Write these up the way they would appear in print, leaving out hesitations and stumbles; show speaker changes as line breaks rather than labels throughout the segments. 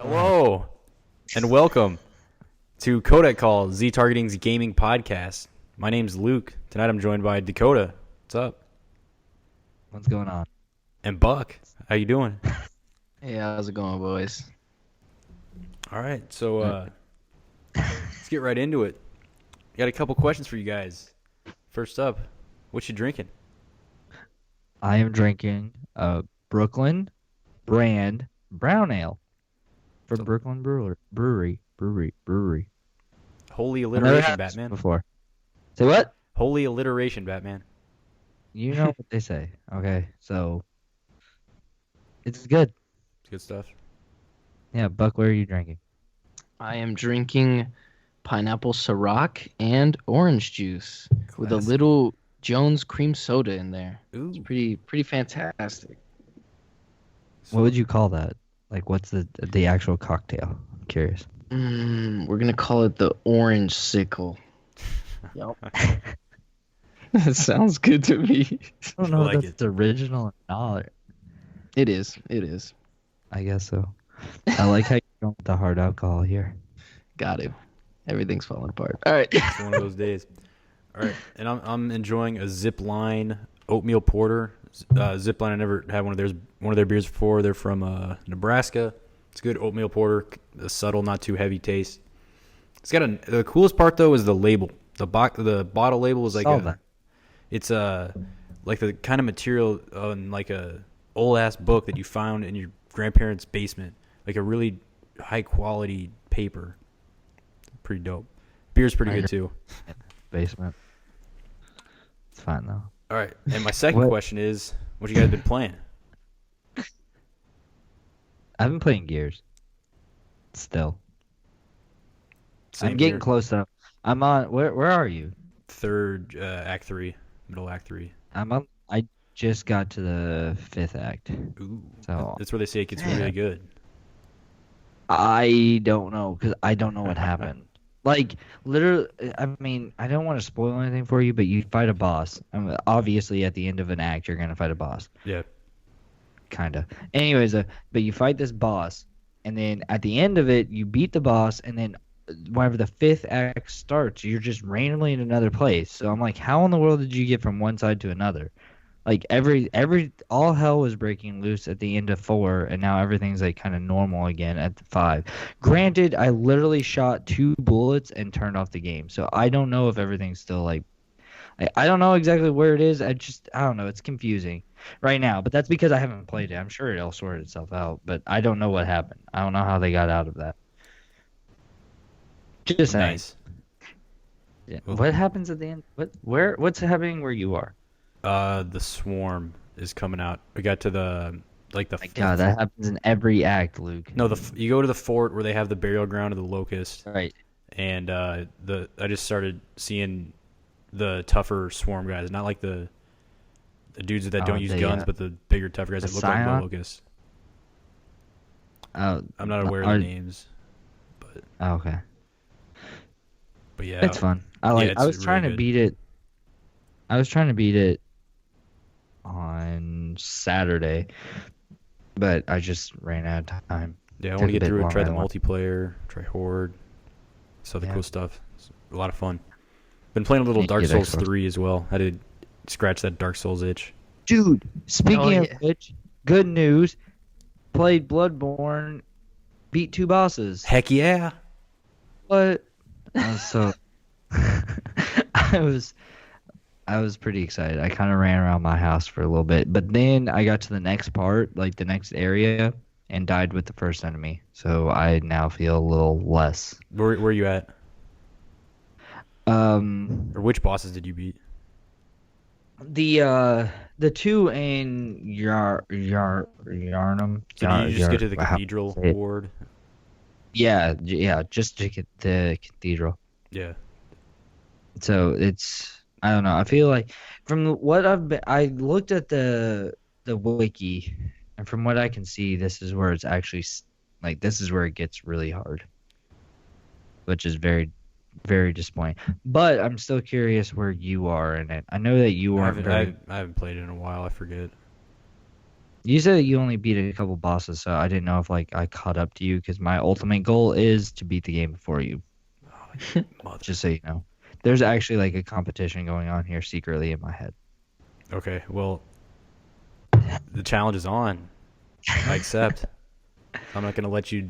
Hello, and welcome to Codec Call, Z Targeting's gaming podcast. My name's Luke. Tonight I'm joined by Dakota. What's up?
What's going on?
And Buck. How you doing?
Hey, how's it going, boys?
All right, so let's get right into it. Got a couple questions for you guys. First up, what you drinking?
I am drinking a Brooklyn brand brown ale from Brooklyn Brewery.
Holy
I've never
alliteration,
had this
Batman.
before. Say what?
Holy alliteration, Batman.
You know what they say. Okay, so it's good.
It's good stuff.
Yeah, Buck, what are you drinking?
I am drinking pineapple Ciroc and orange juice with a
Classic.
little Jones cream soda in there.
Ooh.
It's pretty fantastic.
What would you call that? Like, what's the actual cocktail? I'm curious.
We're gonna call it the orange sickle. Yep. That sounds good to me.
I don't know
I like
if that's original or not.
It is. It is.
I guess so. I like how you're going with the hard alcohol here.
Got to. Everything's falling apart. All right.
It's one of those days. All right, and I'm enjoying a Zipline oatmeal porter. Zipline, I never had one of their beers before. They're from Nebraska. It's a good oatmeal porter, a subtle, not too heavy taste. It's got the coolest part though is the label. The bottle label is like it's like the kind of material on like a old ass book that you found in your grandparents' basement, like a really high quality paper. Pretty dope. Beer's pretty good too.
Basement. It's fine though.
All right, and my second question is, what you guys been playing?
I've been playing Gears. Still.
Same
I'm getting
here.
close though. I'm on where are you?
Third act 3, middle act 3.
I just got to the 5th act.
Ooh,
So
that's where they say it gets really good.
I don't know cuz I don't know what happened. Like literally I mean, I don't want to spoil anything for you, but you fight a boss. Obviously at the end of an act you're going to fight a boss.
Yeah.
Kind of. Anyways, but you fight this boss and then at the end of it you beat the boss and then whenever the 5th act starts, you're just randomly in another place. So I'm like, how in the world did you get from one side to another? Like all hell was breaking loose at the end of 4, and now everything's like kind of normal again at the 5. Granted, I literally shot 2 bullets and turned off the game, so I don't know if everything's still like. I don't know exactly where it is. I don't know. It's confusing right now, but that's because I haven't played it. I'm sure it'll sort itself out, but I don't know what happened. I don't know how they got out of that. Just saying.
Nice.
Yeah.
Well-
What happens at the end? What's happening where you are?
The Swarm is coming out. We got to the
My God, that happens in every act, Luke.
No, you go to the fort where they have the burial ground of the Locust,
Right.
and I just started seeing the tougher Swarm guys, not like the dudes that don't use guns, but the bigger, tougher guys
the
that look like
Scion?
the Locust.
Oh,
I'm not aware of the names,
okay.
but yeah,
It's fun. I
it's
was trying
really
to beat it. I was trying to beat it on Saturday, but I just ran out of time.
Yeah, I
Took
want to
a
get
bit
through it, try the
longer
multiplayer, try Horde, some of the
Yeah.
cool stuff. It's a lot of fun. Been playing a little
Need to
Dark
get
Souls
Xbox.
3 as well. I did scratch that Dark Souls itch.
Dude, speaking
Oh,
of
yeah.
which, good news. Played Bloodborne, beat 2 bosses.
Heck yeah!
What? I was so I was pretty excited. I kind of ran around my house for a little bit, but then I got to the next part, like the next area, and died with the first enemy. So I now feel a little less.
Where are you at?
Or
Or which bosses did you beat?
the 2 in Yarnum.
Did you just get to the
Wow.
cathedral
Say it.
ward?
Yeah, just to get the cathedral.
Yeah.
So I don't know. I feel like from what I looked at the wiki, and from what I can see, this is where it's actually like this is where it gets really hard, which is very, very disappointing. But I'm still curious where you are in it. I know that you
I
aren't
haven't,
very.
I haven't played it in a while. I forget.
You said that you only beat a couple bosses, so I didn't know if like I caught up to you because my ultimate goal is to beat the game before you.
Mother.
Just so you know, there's actually like a competition going on here secretly in my head.
Okay, well, the challenge is on. I accept. I'm not gonna let you,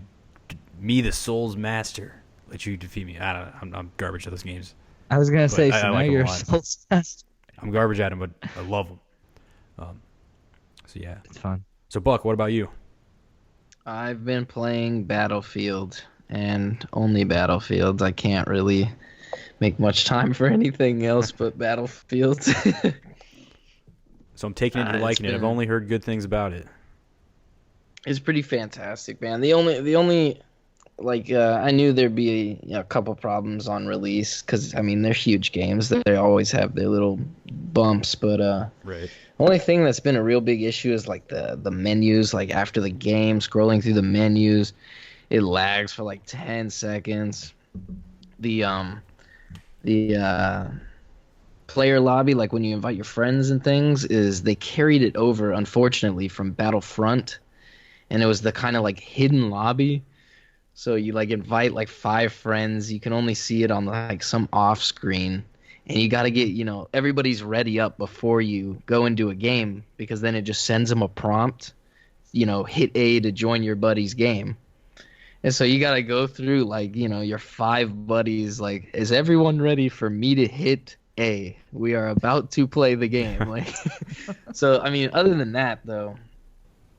me the Soul's master, let you defeat me. I don't know. I'm garbage at those games.
I was gonna
But
say,
I
so now
like 'em a
you're
lot.
soul obsessed.
I'm garbage at them, but I love them. So yeah.
It's fun.
So Buck, what about you?
I've been playing Battlefield and only Battlefield. I can't really make much time for anything else but Battlefield.
So I'm taking it, you're
It's
liking it. I've
been-
only heard good things about it.
It's pretty fantastic, man. The only like I knew there'd be a couple problems on release because I mean they're huge games. They always have their little bumps, but
Right.
only thing that's been a real big issue is like the menus. Like after the game, scrolling through the menus, it lags for like 10 seconds. The player lobby, like when you invite your friends and things, is they carried it over unfortunately from Battlefront, and it was the kind of like hidden lobby. So you like invite like 5 friends, you can only see it on like some off screen, and you got to get everybody's ready up before you go into a game because then it just sends them a prompt, hit A to join your buddy's game. And so you got to go through like, your 5 buddies like, is everyone ready for me to hit A? We are about to play the game. Like so I mean other than that though,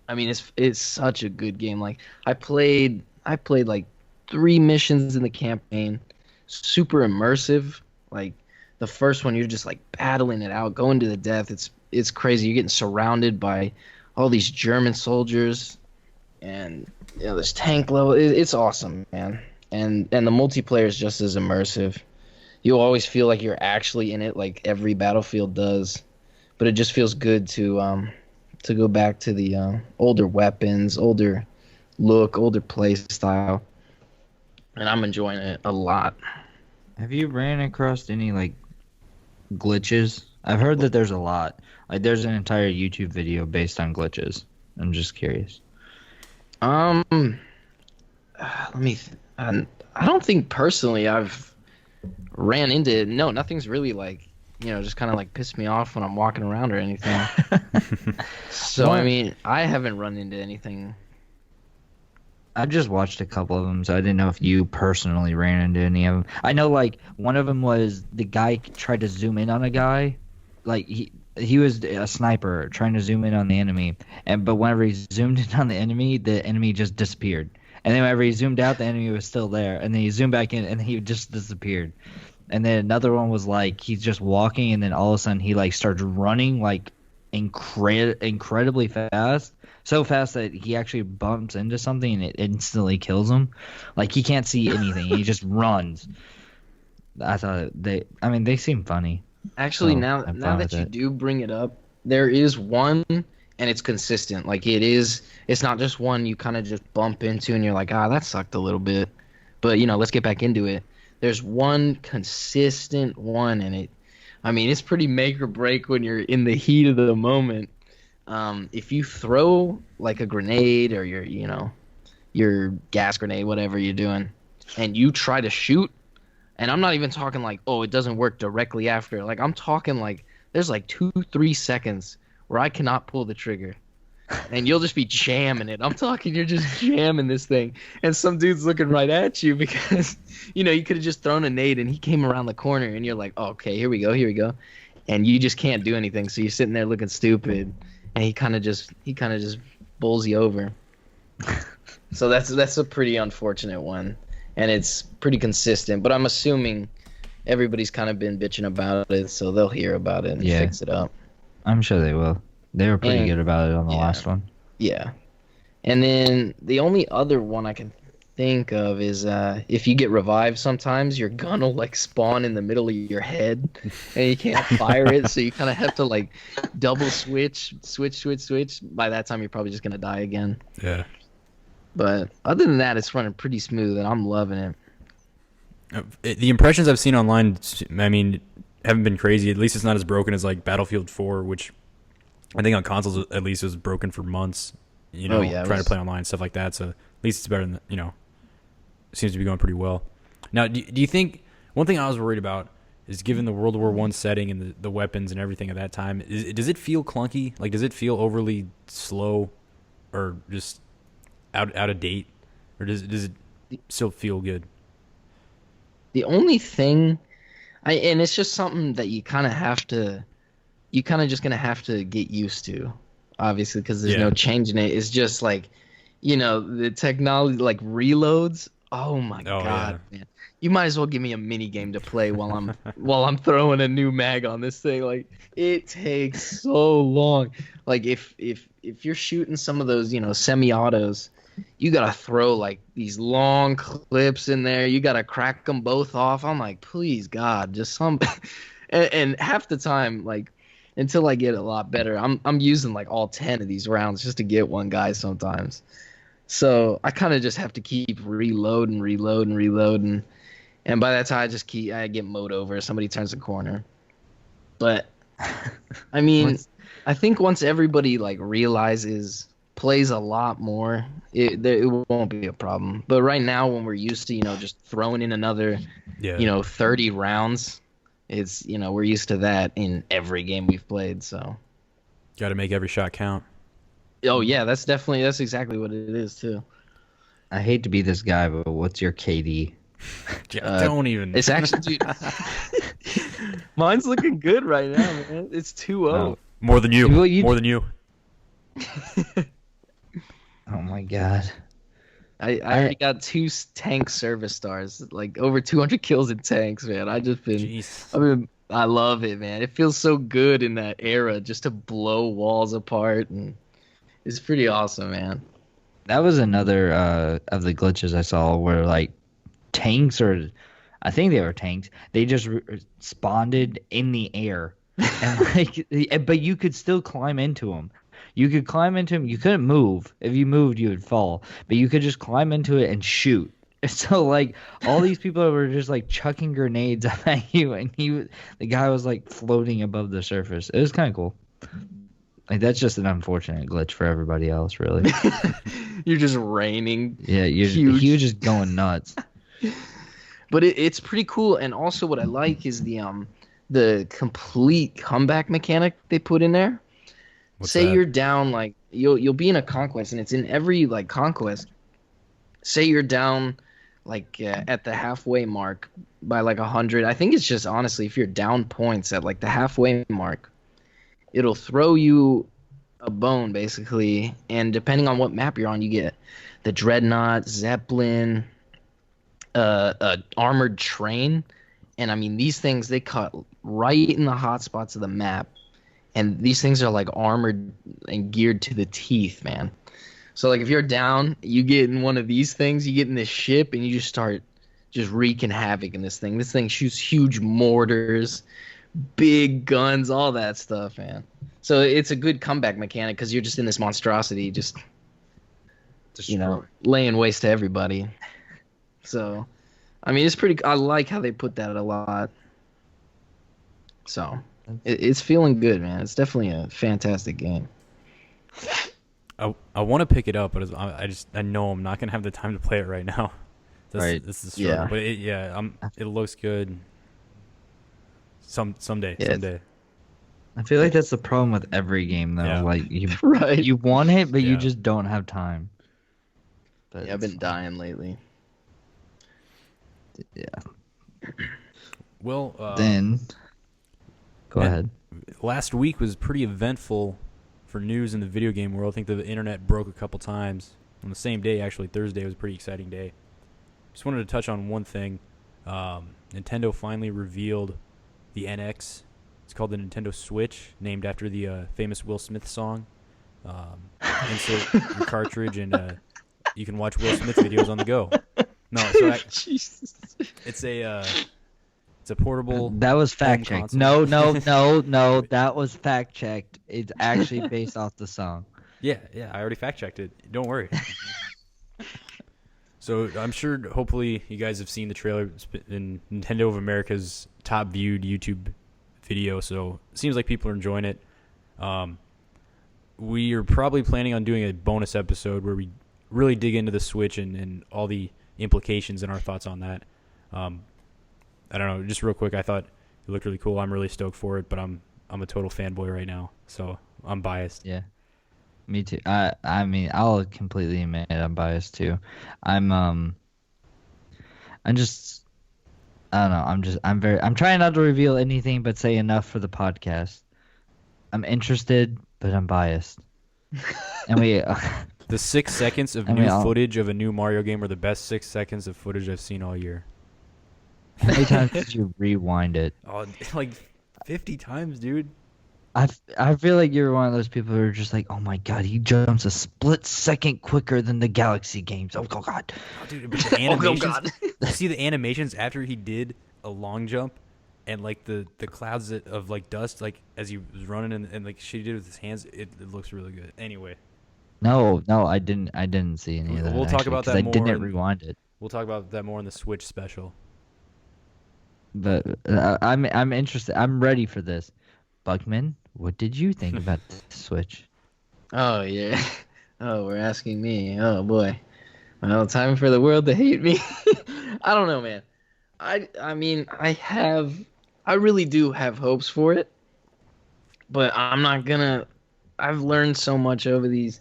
I mean it's such a good game. Like I played like 3 missions in the campaign, super immersive. Like the first one, you're just like battling it out, going to the death. It's crazy. You're getting surrounded by all these German soldiers, and this tank level. It's awesome, man. And the multiplayer is just as immersive. You'll always feel like you're actually in it, like every Battlefield does. But it just feels good to go back to the older weapons, older look, older play style, and I'm enjoying it a lot.
Have you ran across any like glitches? I've heard that there's a lot. Like there's an entire YouTube video based on glitches. I'm just curious.
Let me. I don't think personally I've ran into it. No, nothing's really like just kind of like pissed me off when I'm walking around or anything. So I mean, I haven't run into anything.
I just watched a couple of them, so I didn't know if you personally ran into any of them. I know, like, one of them was the guy tried to zoom in on a guy. Like, he was a sniper trying to zoom in on the enemy. But whenever he zoomed in on the enemy just disappeared. And then whenever he zoomed out, the enemy was still there. And then he zoomed back in, and he just disappeared. And then another one was, like, he's just walking, and then all of a sudden he, like, starts running, like, incredibly fast. So fast that he actually bumps into something and it instantly kills him. Like he can't see anything. He just runs. I thought they seem funny.
Actually,
So,
now
I'm
now
fine
that
with
you
it.
do bring it up, there is one, and it's consistent. Like it's not just one you kind of just bump into and you're like, that sucked a little bit, but let's get back into it. There's one consistent one, and it's pretty make or break when you're in the heat of the moment. If you throw like a grenade or your gas grenade, whatever you're doing, and you try to shoot, and I'm not even talking like, oh, it doesn't work directly after. Like I'm talking like there's like 2-3 seconds where I cannot pull the trigger, and you'll just be jamming it. I'm talking, you're just jamming this thing, and some dude's looking right at you because you could have just thrown a nade and he came around the corner, and you're like, oh, okay, here we go, and you just can't do anything, so you're sitting there looking stupid. And he kind of just bowls you over. So that's a pretty unfortunate one, and it's pretty consistent. But I'm assuming everybody's kind of been bitching about it, so they'll hear about it and
Yeah.
fix it up.
I'm sure they will. They were pretty
And-
good about it on the
yeah.
last one.
Yeah. And then the only other one I can think of is if you get revived sometimes your gun will like spawn in the middle of your head and you can't fire it, so you kind of have to like double switch. By that time you're probably just gonna die again.
Yeah.
But other than that, it's running pretty smooth and I'm loving it.
The impressions I've seen online, I mean, haven't been crazy. At least it's not as broken as like Battlefield 4, which I think on consoles at least it was broken for months. You know,
Oh, yeah, it
trying
was-
to play online stuff like that. So at least it's better than seems to be going pretty well. Now, do you think one thing I was worried about is given the World War I setting and the weapons and everything at that time, does it feel clunky? Like, does it feel overly slow, or just out of date, or does it still feel good?
The only thing, and it's just something that you kind of just gonna have to get used to, obviously, because there's no changing it. It's just like, the technology, like reloads. Oh my God, man! You might as well give me a mini game to play while I'm throwing a new mag on this thing. Like, it takes so long. Like if you're shooting some of those, semi-autos, you gotta throw like these long clips in there. You gotta crack them both off. I'm like, please God, just some. and half the time, like, until I get a lot better, I'm using like all 10 of these rounds just to get one guy sometimes. So I kind of just have to keep reloading, and by that time I get mowed over. Somebody turns a corner. But I mean, I think once everybody like plays a lot more, it won't be a problem. But right now, when we're used to just throwing in another 30 rounds, it's we're used to that in every game we've played. So
got to make every shot count.
Oh yeah, that's exactly what it is too.
I hate to be this guy, but what's your KD?
Don't even.
It's actually, dude, mine's looking good right now, man. It's 2-0.
More than you.
Well,
More than you.
Oh my God.
I already got 2 tank service stars, like over 200 kills in tanks, man.
Jeez.
I love it, man. It feels so good in that era just to blow walls apart, and it's pretty awesome, man.
That was another of the glitches I saw where like tanks, or I think they were tanks, they just spawned in the air, and but you could still climb into them. You could climb into them. You couldn't move. If you moved, you would fall. But you could just climb into it and shoot. So like all these people were just like chucking grenades at you, and the guy was like floating above the surface. It was kind of cool. Like that's just an unfortunate glitch for everybody else, really.
You're just raining.
Yeah, he was just going nuts.
But it's pretty cool, and also what I like is the complete comeback mechanic they put in there. Say you're down, like you'll be in a conquest, and it's in every like conquest. Say you're down like at the halfway mark by like 100. I think it's just honestly if you're down points at like the halfway mark, it'll throw you a bone basically, and depending on what map you're on, you get the Dreadnought, Zeppelin, armored train, and I mean these things they cut right in the hot spots of the map. And these things are like armored and geared to the teeth, man. So like if you're down, you get in one of these things, you get in this ship, and you just start just wreaking havoc in this thing. This thing shoots huge mortars, big guns, all that stuff, man. So it's a good comeback mechanic because you're just in this monstrosity, just laying waste to everybody. So, I mean, it's pretty. I like how they put that a lot. So. It's feeling good, man. It's definitely a fantastic game.
I want to pick it up, but I know I'm not gonna have the time to play it right now. This is struggle. But it looks good. Someday.
I feel like that's the problem with every game, though.
Yeah.
Like you
Right.
you want it, but you just don't have time. But
I've been dying lately.
Yeah.
Well,
then go ahead.
Last week was pretty eventful for news in the video game world. I think the internet broke a couple times on the same day. Actually, Thursday was a pretty exciting day. Just wanted to touch on one thing. Nintendo finally revealed the NX. It's called the Nintendo Switch, named after the famous Will Smith song. Insert your cartridge, and you can watch Will Smith videos on the go. No, so
Jesus.
it's a portable.
That was fact checked.
console.
No. That was fact checked. It's actually based off the song.
Yeah, I already fact checked it. Don't worry. So I'm sure, hopefully, you guys have seen the trailer in Nintendo of America's top viewed YouTube video. So it seems like people are enjoying it. we are probably planning on doing a bonus episode where we really dig into the Switch and all the implications and our thoughts on that. I don't know, just real quick, I thought it looked really cool. I'm really stoked for it, but I'm a total fanboy right now, so I'm biased.
Yeah, me too. I mean, I'll completely admit I'm biased too. I'm just I don't know. I'm trying not to reveal anything but say enough for the podcast. I'm interested, but I'm biased. And we
The 6 seconds of footage of a new Mario game are the best 6 seconds of footage I've seen all year.
how many times did you rewind it?
Oh, like 50 times, dude.
I feel like you're one of those people who are just like, oh my god, he jumps a split second quicker than the Galaxy games. Oh god.
Oh, dude, but the animations, you see the animations after he did a long jump, and like the clouds of like dust, like as he was running and like shit he did with his hands, it looks really good. Anyway.
No, I didn't see any of that.
We'll talk about that more.
I didn't rewind it.
We'll talk about that more in the Switch special.
But I'm interested. I'm ready for this. Buckman, what did you think about the Switch?
Oh yeah. Oh, we're asking me. Oh boy. Well, time for the world to hate me. I don't know, man. I mean, I really do have hopes for it. But I'm not gonna. I've learned so much over these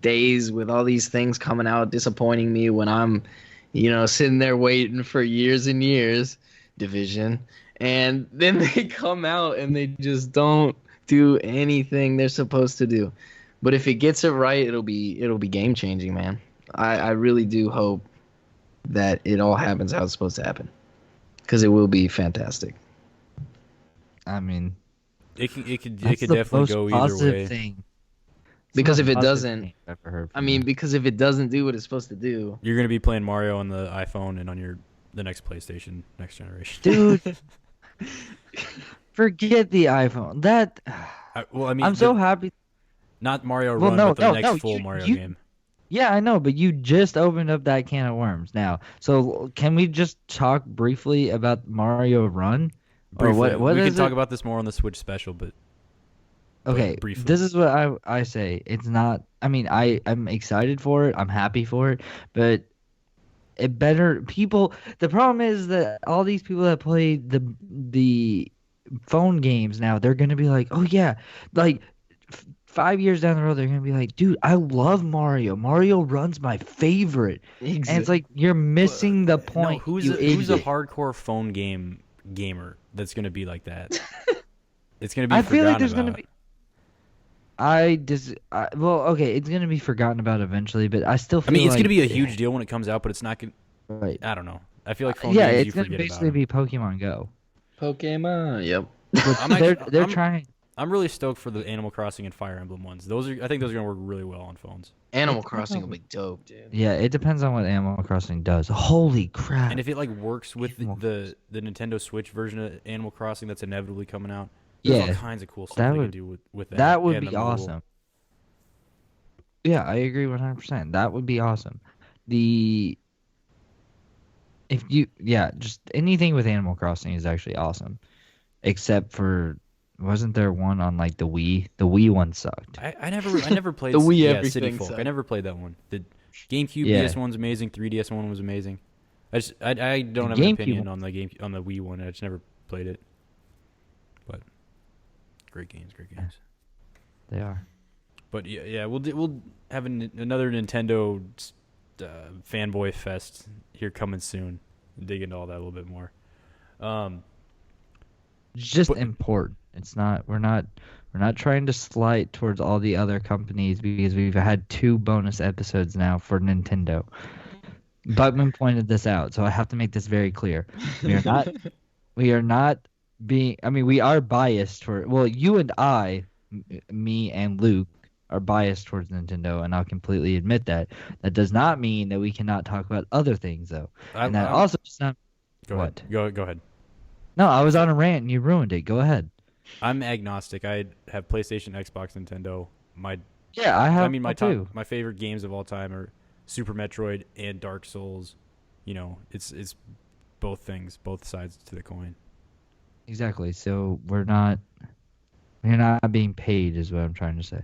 days with all these things coming out disappointing me when I'm, sitting there waiting for years and years. Division, and then they come out and they just don't do anything they're supposed to do. But if it gets it right, it'll be game changing, man. I really do hope that it all happens how it's supposed to happen, because it will be fantastic.
I mean,
it could definitely go either way.
Thing.
Because if it doesn't, because if it doesn't do what it's supposed to do,
you're gonna be playing Mario on the iPhone and on the next PlayStation, next generation.
Dude, forget the iPhone. I'm so happy.
Not Mario Run, but the next full Mario game.
Yeah, I know, but you just opened up that can of worms now. So can we just talk briefly about Mario Run?
Briefly.
Or what
we
is
can talk about this more on the Switch special, but
okay,
briefly.
This is what I say. It's not. I mean, I'm excited for it. I'm happy for it, but it better people. The problem is that all these people that play the phone games now, they're gonna be like, oh yeah, like 5 years down the road, they're gonna be like, dude, I love Mario. Mario Run's my favorite. Exactly. And it's like you're missing the point.
No, who's a hardcore phone gamer that's gonna be like that? It's gonna be. I feel like there's gonna be.
Well, okay, it's gonna be forgotten about eventually, but I still feel.
I mean, it's gonna be a huge deal when it comes out, but it's not gonna. Right. I don't know. I feel like phone games,
it's gonna basically be Pokemon Go.
Pokemon, yep.
They're trying.
I'm really stoked for the Animal Crossing and Fire Emblem ones. I think those are gonna work really well on phones.
Animal Crossing will be dope, dude.
Yeah, it depends on what Animal Crossing does. Holy crap!
And if it works with the Nintendo Switch version of Animal Crossing that's inevitably coming out. There's all kinds of cool stuff they can do with that.
That would be awesome. Yeah, I agree 100%. That would be awesome. Just anything with Animal Crossing is actually awesome. Except for, wasn't there one on the Wii? The Wii one sucked.
I never played
the Wii everything
City Folk. I never played that one. The GameCube DS one's amazing. 3DS one was amazing. I don't have an opinion on the Wii one. I just never played it. But great games.
They are.
But yeah, we'll have another Nintendo fanboy fest here coming soon. Dig into all that a little bit more.
Just important. It's not. We're not trying to slight towards all the other companies because we've had 2 bonus episodes now for Nintendo. Buckman pointed this out, so I have to make this very clear. We are not being. I mean, we are biased for. Well, you and I, me and Luke, are biased towards Nintendo, and I'll completely admit that. That does not mean that we cannot talk about other things, though. Also does not.
Go ahead. Go ahead.
No, I was on a rant and you ruined it. Go ahead.
I'm agnostic. I have PlayStation, Xbox, Nintendo.
I have.
I mean, my favorite games of all time are Super Metroid and Dark Souls. It's both things, both sides to the coin.
Exactly. So we're not You're not being paid, is what I'm trying to say.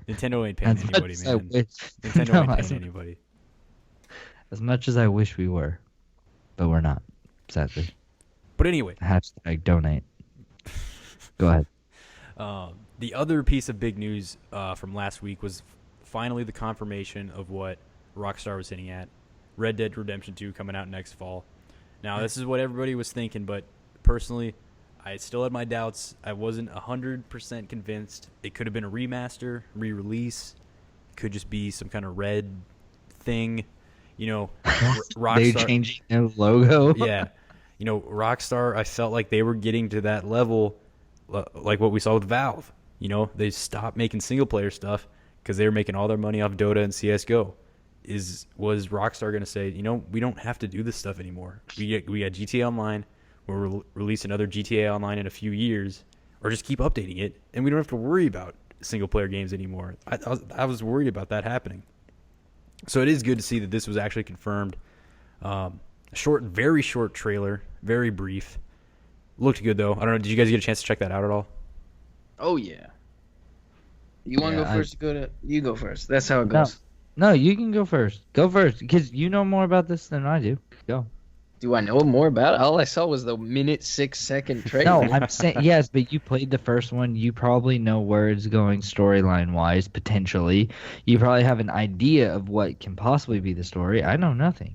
Nintendo ain't paying
As much
anybody,
as I
man.
wish,
Nintendo
no,
ain't
as,
paying anybody.
as much as I wish we were, but we're not. Sadly.
But anyway,
Hashtag donate. Go ahead.
the other piece of big news from last week was finally the confirmation of what Rockstar was hinting at. Red Dead Redemption 2 coming out next fall. Now, this is what everybody was thinking, but personally, I still had my doubts. I wasn't 100% convinced. It could have been a remaster, re-release. It could just be some kind of red thing. You know, Rockstar.
They changing their logo.
Yeah. You know, Rockstar, I felt like they were getting to that level like what we saw with Valve. You know, they stopped making single-player stuff because they were making all their money off Dota and CSGO. Was Rockstar going to say, you know, we don't have to do this stuff anymore. We got GTA Online. We'll release another GTA Online in a few years, or just keep updating it, and we don't have to worry about single-player games anymore. I was worried about that happening. So it is good to see that this was actually confirmed. Very short trailer, very brief. Looked good though. I don't know. Did you guys get a chance to check that out at all?
Oh yeah. You want to
Yeah,
go first? You go first. That's how it goes.
No, you can go first. Go first, because you know more about this than I do. Go.
Do I know more about it? All I saw was the 6-second trailer.
No, I'm saying yes, but you played the first one. You probably know where it's going storyline wise, potentially. You probably have an idea of what can possibly be the story. I know nothing.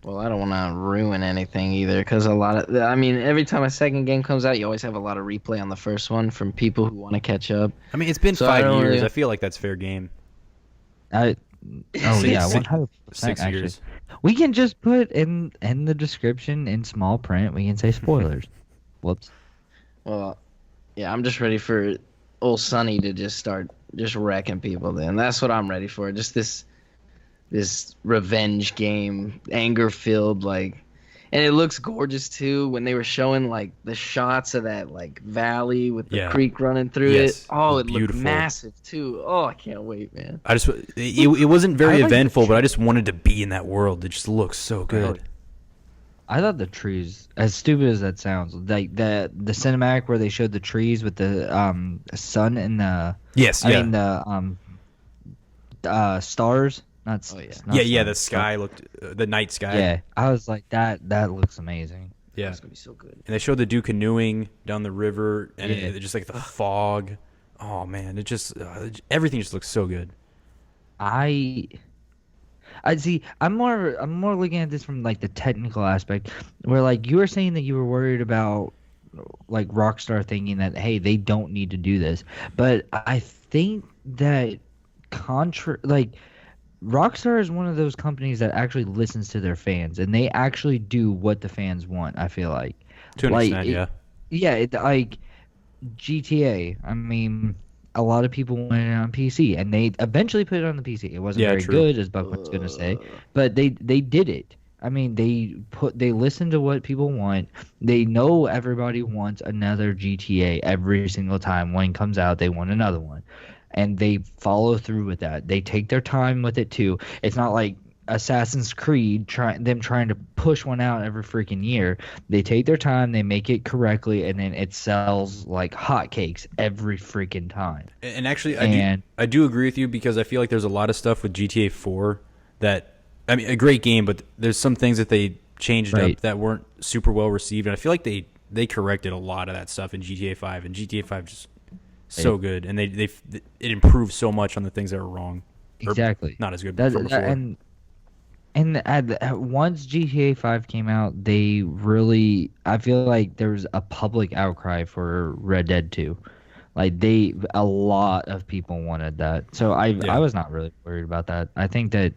Well, I don't want to ruin anything either, because every time a second game comes out, you always have a lot of replay on the first one from people who want to catch up.
I mean, it's been
So I
5
don't
years.
really-
I feel like that's fair game.
Yeah, 100%.
6
actually.
years.
We can just put in the description in small print. We can say spoilers. Whoops.
Well, yeah, I'm just ready for old Sonny to just start just wrecking people. Then that's what I'm ready for. Just this revenge game, anger filled, and it looks gorgeous too. When they were showing like the shots of that valley with the creek running through
Yes.
it, oh, it
Beautiful.
looked massive too. Oh, I can't wait, man.
It wasn't very
I like the
eventful, but I just wanted to be in that world. It just looks so good.
I thought the trees, as stupid as that sounds, like the cinematic where they showed the trees with the sun and the
Yes,
I
yeah.
mean the stars. Not
Oh, yeah.
not
Yeah, the
stars,
sky looked the night sky.
Yeah, I was like that looks amazing.
Yeah.
It's gonna be so good.
And they showed the dude canoeing down the river, and
Yeah.
it just like the fog. Oh man, it just everything just looks so good.
I see. I'm more looking at this from like the technical aspect, where like you were saying that you were worried about like Rockstar thinking that hey they don't need to do this, but I think that Rockstar is one of those companies that actually listens to their fans, and they actually do what the fans want. I feel like
To an extent, yeah.
yeah, like GTA. I mean, a lot of people wanted it on PC, and they eventually put it on the PC. It wasn't very
true.
good, as Buck was going to say, but they did it. I mean, they listen to what people want. They know everybody wants another GTA every single time one comes out. They want another one, and they follow through with that. They take their time with it too. It's not like Assassin's Creed trying to push one out every freaking year. They take their time, they make it correctly, and then it sells like hotcakes every freaking time.
And actually, I do agree with you, because I feel like there's a lot of stuff with GTA 4 that, I mean, a great game, but there's some things that they changed
Right.
up that weren't super well received, and I feel like they corrected a lot of that stuff in GTA 5, and GTA 5 just so good, and it improved so much on the things that were wrong. Or
Exactly.
not as good from before.
And once GTA 5 came out, I feel like there was a public outcry for Red Dead 2. Like a lot of people wanted that. So I was not really worried about that. I think that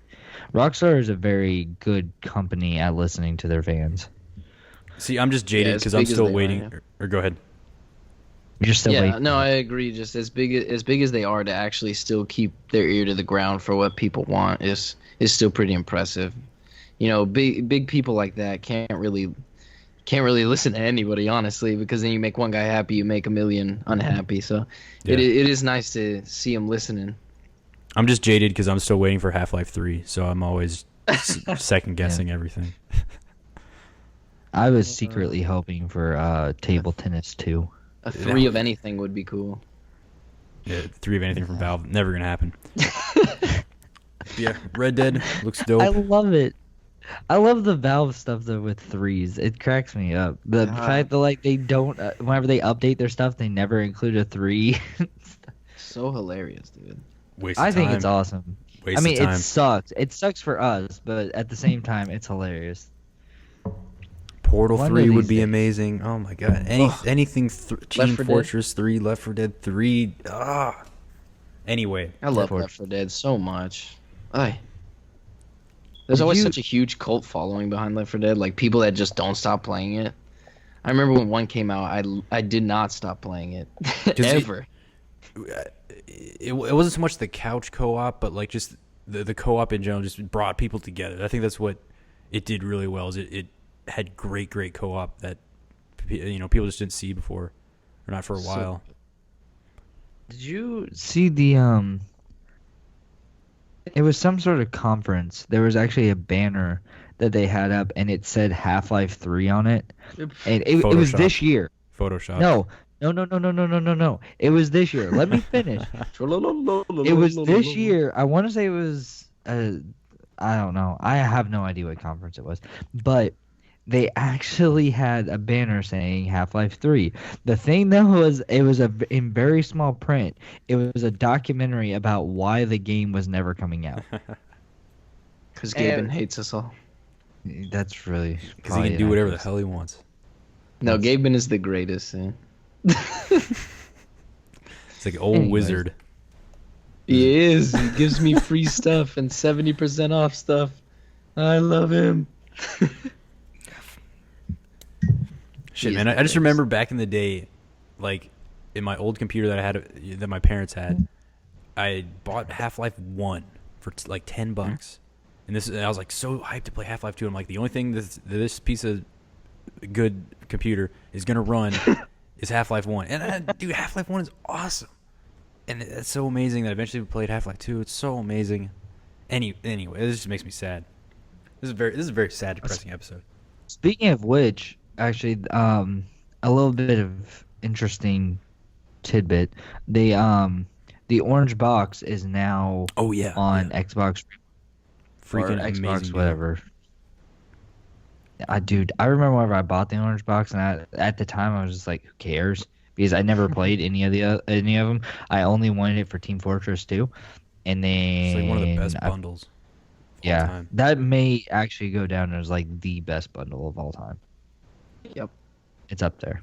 Rockstar is a very good company at listening to their fans.
See, I'm just jaded
as
because I'm
big as
still
they are,
waiting.
yeah.
Or go ahead.
You're still
Yeah,
waiting.
no, I agree. Just as big as they are, to actually still keep their ear to the ground for what people want is still pretty impressive. You know, big people like that can't really listen to anybody, honestly, because then you make one guy happy, you make a million unhappy. So
Yeah.
it is nice to see them listening.
I'm just jaded because I'm still waiting for Half-Life 3, so I'm always second guessing everything.
I was secretly hoping for Table Tennis 2.
A 3 of anything would be cool.
Yeah, 3 of anything from Valve, never gonna happen. Yeah, Red Dead looks dope.
I love it. I love the Valve stuff though with 3s. It cracks me up. The fact that like they don't, whenever they update their stuff, they never include a 3.
So hilarious, dude.
Waste of
I think
time.
it's awesome.
Waste
I mean,
of time.
it sucks. It sucks for us, but at the same time, it's hilarious.
Portal
One of
3 would
these
be
days.
amazing. Oh my god. Anything Team
4 Dead.
Fortress 3, Left 4 Dead 3. Anyway,
I love
Left
Left 4 Dead so much. Ay. There's always such a huge cult following behind Left 4 Dead. Like people that just don't stop playing it. I remember when 1 came out, I did not stop playing it ever.
it wasn't so much the couch co-op, but like just the co-op in general just brought people together. I think that's what it did really well. Is it had great co-op that people just didn't see before, or not for a while.
Did you see the It was some sort of conference. There was actually a banner that they had up, and it said Half-Life 3 on it. And it was
Photoshop.
this year.
Photoshop.
No. It was this year. Let me finish. It was this year. I want to say it was. I don't know. I have no idea what conference it was, but they actually had a banner saying Half-Life 3. The thing though was it was in very small print. It was a documentary about why the game was never coming out.
Because Gaben hates us all.
That's really
Because he can do whatever the hell he wants.
No, Gaben is the greatest. Man.
It's like old wizard.
He is. He gives me free stuff and 70% off stuff. I love him.
Shit,
He is
man!
the
I just
best.
remember back in the day, like in my old computer that I had, that my parents had, I bought Half-Life 1 for like $10, and I was like so hyped to play Half-Life 2. I'm like, the only thing this piece of good computer is gonna run is Half-Life 1, and dude, Half-Life 1 is awesome, and it's so amazing that eventually we played Half-Life 2. It's so amazing. Anyway, this just makes me sad. This is a very sad, depressing episode.
Speaking of which, actually, a little bit of interesting tidbit. The orange box is now
Oh yeah,
on Xbox
freaking
or
amazing,
Xbox,
dude.
whatever. Dude, I remember whenever I bought the orange box, and at the time I was just like, who cares? Because I never played any of them. I only wanted it for Team Fortress 2, and then
It's like one of the best bundles. Of all
yeah,
time.
that may actually go down as like the best bundle of all time.
Yep.
It's up there.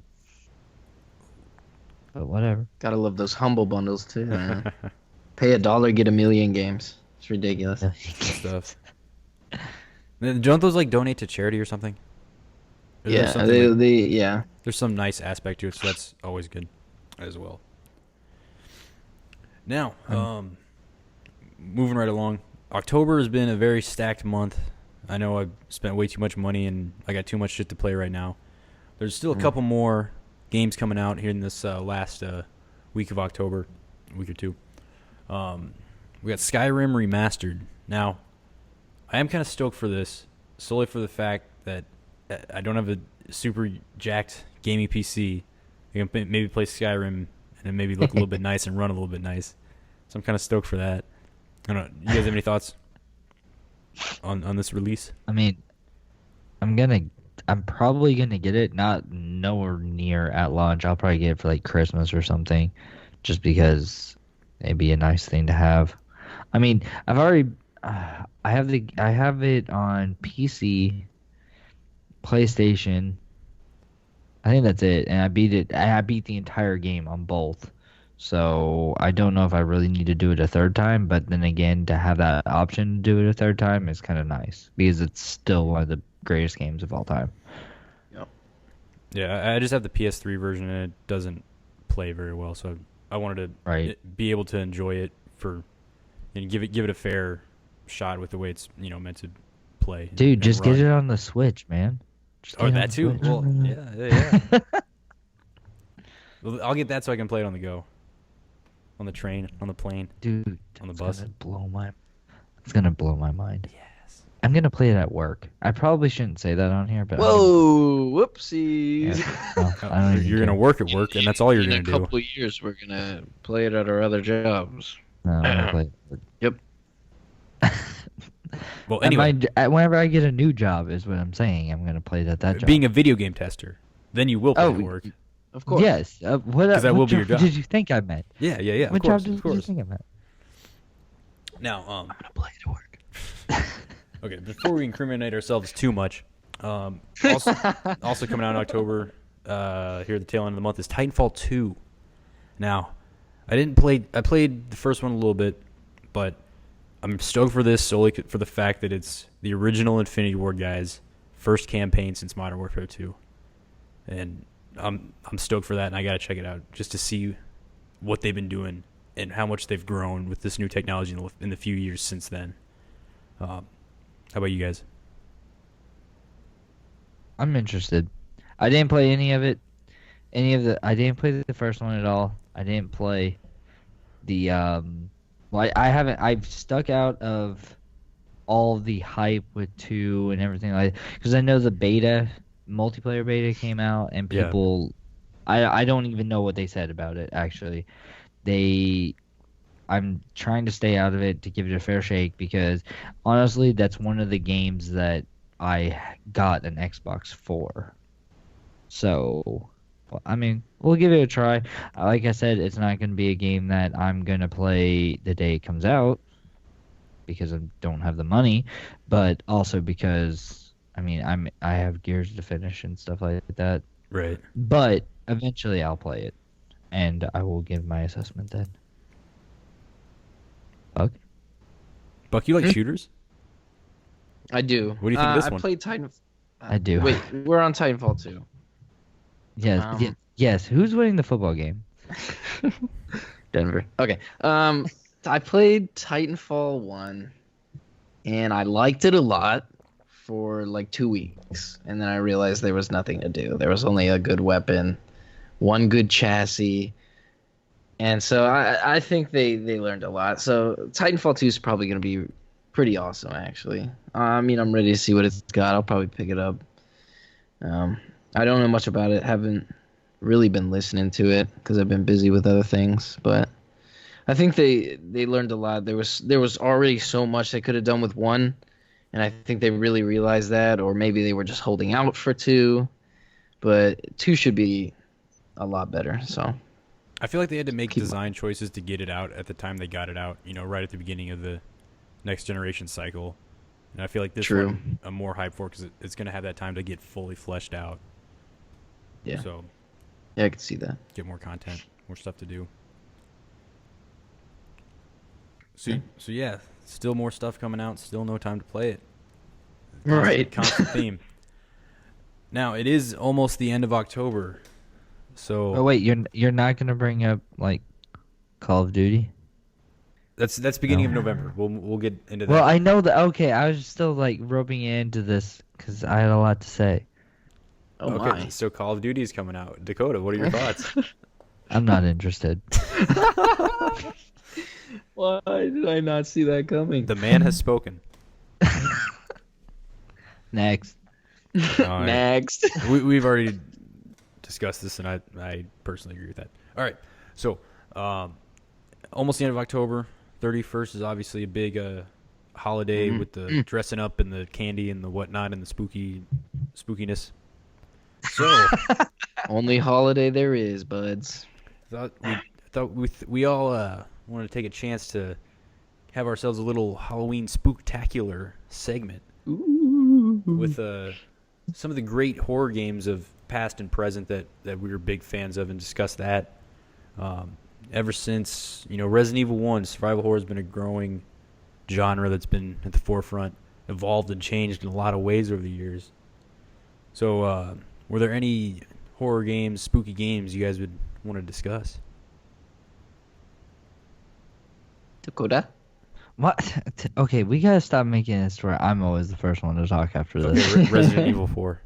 But whatever.
Gotta love those humble bundles too, man. Pay $1, get 1,000,000 games. It's ridiculous.
Good stuff. Don't those like donate to charity or something? Or there's
Yeah,
something
yeah.
there's some nice aspect to it, so that's always good as well. Now, moving right along, October has been a very stacked month. I know I've spent way too much money and I got too much shit to play right now. There's still a couple more games coming out here in this last week of October, a week or two. We got Skyrim Remastered. Now, I am kind of stoked for this, solely for the fact that I don't have a super jacked gaming PC. I can maybe play Skyrim and then maybe look a little bit nice and run a little bit nice. So I'm kind of stoked for that. I don't know. You guys have any thoughts on this release?
I mean, I'm probably gonna get it, not nowhere near at launch. I'll probably get it for like Christmas or something, just because it'd be a nice thing to have. I mean, I've already, I have it on PC, PlayStation. I think that's it, and I beat it. I beat the entire game on both. So I don't know if I really need to do it a third time, but then again, to have that option to do it a third time is kind of nice because it's still one of the greatest games of all time.
Yeah, I just have the PS3 version and it doesn't play very well, so I wanted to be able to enjoy it and give it a fair shot with the way it's meant to play.
Dude,
and
just
run.
get it on the Switch, man. Just get
Oh,
it on
that
the
too.
Switch.
Well, yeah. Well, I'll get that so I can play it on the go, on the train, on the plane.
Dude,
On the
it's
bus.
It's gonna blow my mind.
Yes.
I'm gonna play it at work. I probably shouldn't say that on here, but
Whoa, whoopsies.
I don't even
You're
care.
gonna work at work, and that's all you're
In
gonna
a
do.
couple of years, we're gonna play it at our other jobs.
No, I'm gonna play it at work.
Yep.
Well,
I
anyway,
whenever I get a new job is what I'm saying. I'm gonna play it at that job.
being a video game tester, then you will play
Oh,
at work.
Of course.
Yes. What
'Cause that
what
will be your job.
did you think I meant?
Yeah. Of
What
course,
job did
of course.
you think I meant?
Now,
I'm gonna play it at work.
okay, before we incriminate ourselves too much, also coming out in October, here at the tail end of the month, is Titanfall 2. Now, I played the first one a little bit, but I'm stoked for this solely for the fact that it's the original Infinity Ward guys' first campaign since Modern Warfare 2. And I'm stoked for that, and I gotta check it out just to see what they've been doing and how much they've grown with this new technology in the few years since then. How about you guys?
I'm interested. I didn't play any of it. I didn't play the first one at all. I didn't play the well, I haven't. I've stuck out of all the hype with 2 and everything like, because I know the multiplayer beta came out and
Yeah.
people, I don't even know what they said about it actually. I'm trying to stay out of it to give it a fair shake because honestly, that's one of the games that I got an Xbox for. So, well, I mean, we'll give it a try. Like I said, it's not going to be a game that I'm going to play the day it comes out because I don't have the money, but also because I mean, I have Gears to finish and stuff like that.
Right.
But eventually I'll play it and I will give my assessment then. Bug?
Buck, you like shooters?
I do.
What do you think of this
I
one?
played Titan.
I do.
Wait, we're on Titanfall 2.
Yes, yes. Who's winning the football game?
Denver. Okay. I played Titanfall 1, and I liked it a lot for like 2 weeks, and then I realized there was nothing to do. There was only a good weapon, one good chassis, and so I think they learned a lot. So Titanfall 2 is probably going to be pretty awesome, actually. I mean, I'm ready to see what it's got. I'll probably pick it up. I don't know much about it. Haven't really been listening to it because I've been busy with other things, but I think they learned a lot. There was already so much they could have done with 1, and I think they really realized that, or maybe they were just holding out for 2, but 2 should be a lot better. So
I feel like they had to make design choices to get it out at the time they got it out, right at the beginning of the next generation cycle. And I feel like this one I'm more hyped for because it's going to have that time to get fully fleshed out.
Yeah.
So
yeah, I can see that.
get more content, more stuff to do. So yeah, still more stuff coming out. Still no time to play it.
Right.
Constant theme. Now it is almost the end of October, so
Oh wait, you're not gonna bring up like Call of Duty?
that's beginning of November. We'll get into that.
Well, I know that. Okay, I was still like roping you into this because I had a lot to say.
Oh
okay,
my.
so Call of Duty is coming out. Dakota, what are your thoughts?
I'm not interested.
Why did I not see that coming?
The man has spoken.
Next.
All right.
Next.
We've already discussed this, and I personally agree with that. All right, so almost the end of October. 31st is obviously a big holiday with the dressing up and the candy and the whatnot and the spookiness. So
Only holiday there is, buds.
thought we all wanted to take a chance to have ourselves a little Halloween spooktacular segment with some of the great horror games of past and present that we were big fans of and discuss that. Ever since, Resident Evil 1, survival horror has been a growing genre that's been at the forefront, evolved and changed in a lot of ways over the years. So, were there any horror games, spooky games you guys would want to discuss?
Dakota?
What? Okay, we gotta stop making this where I'm always the first one to talk after this.
Okay, Resident Evil 4.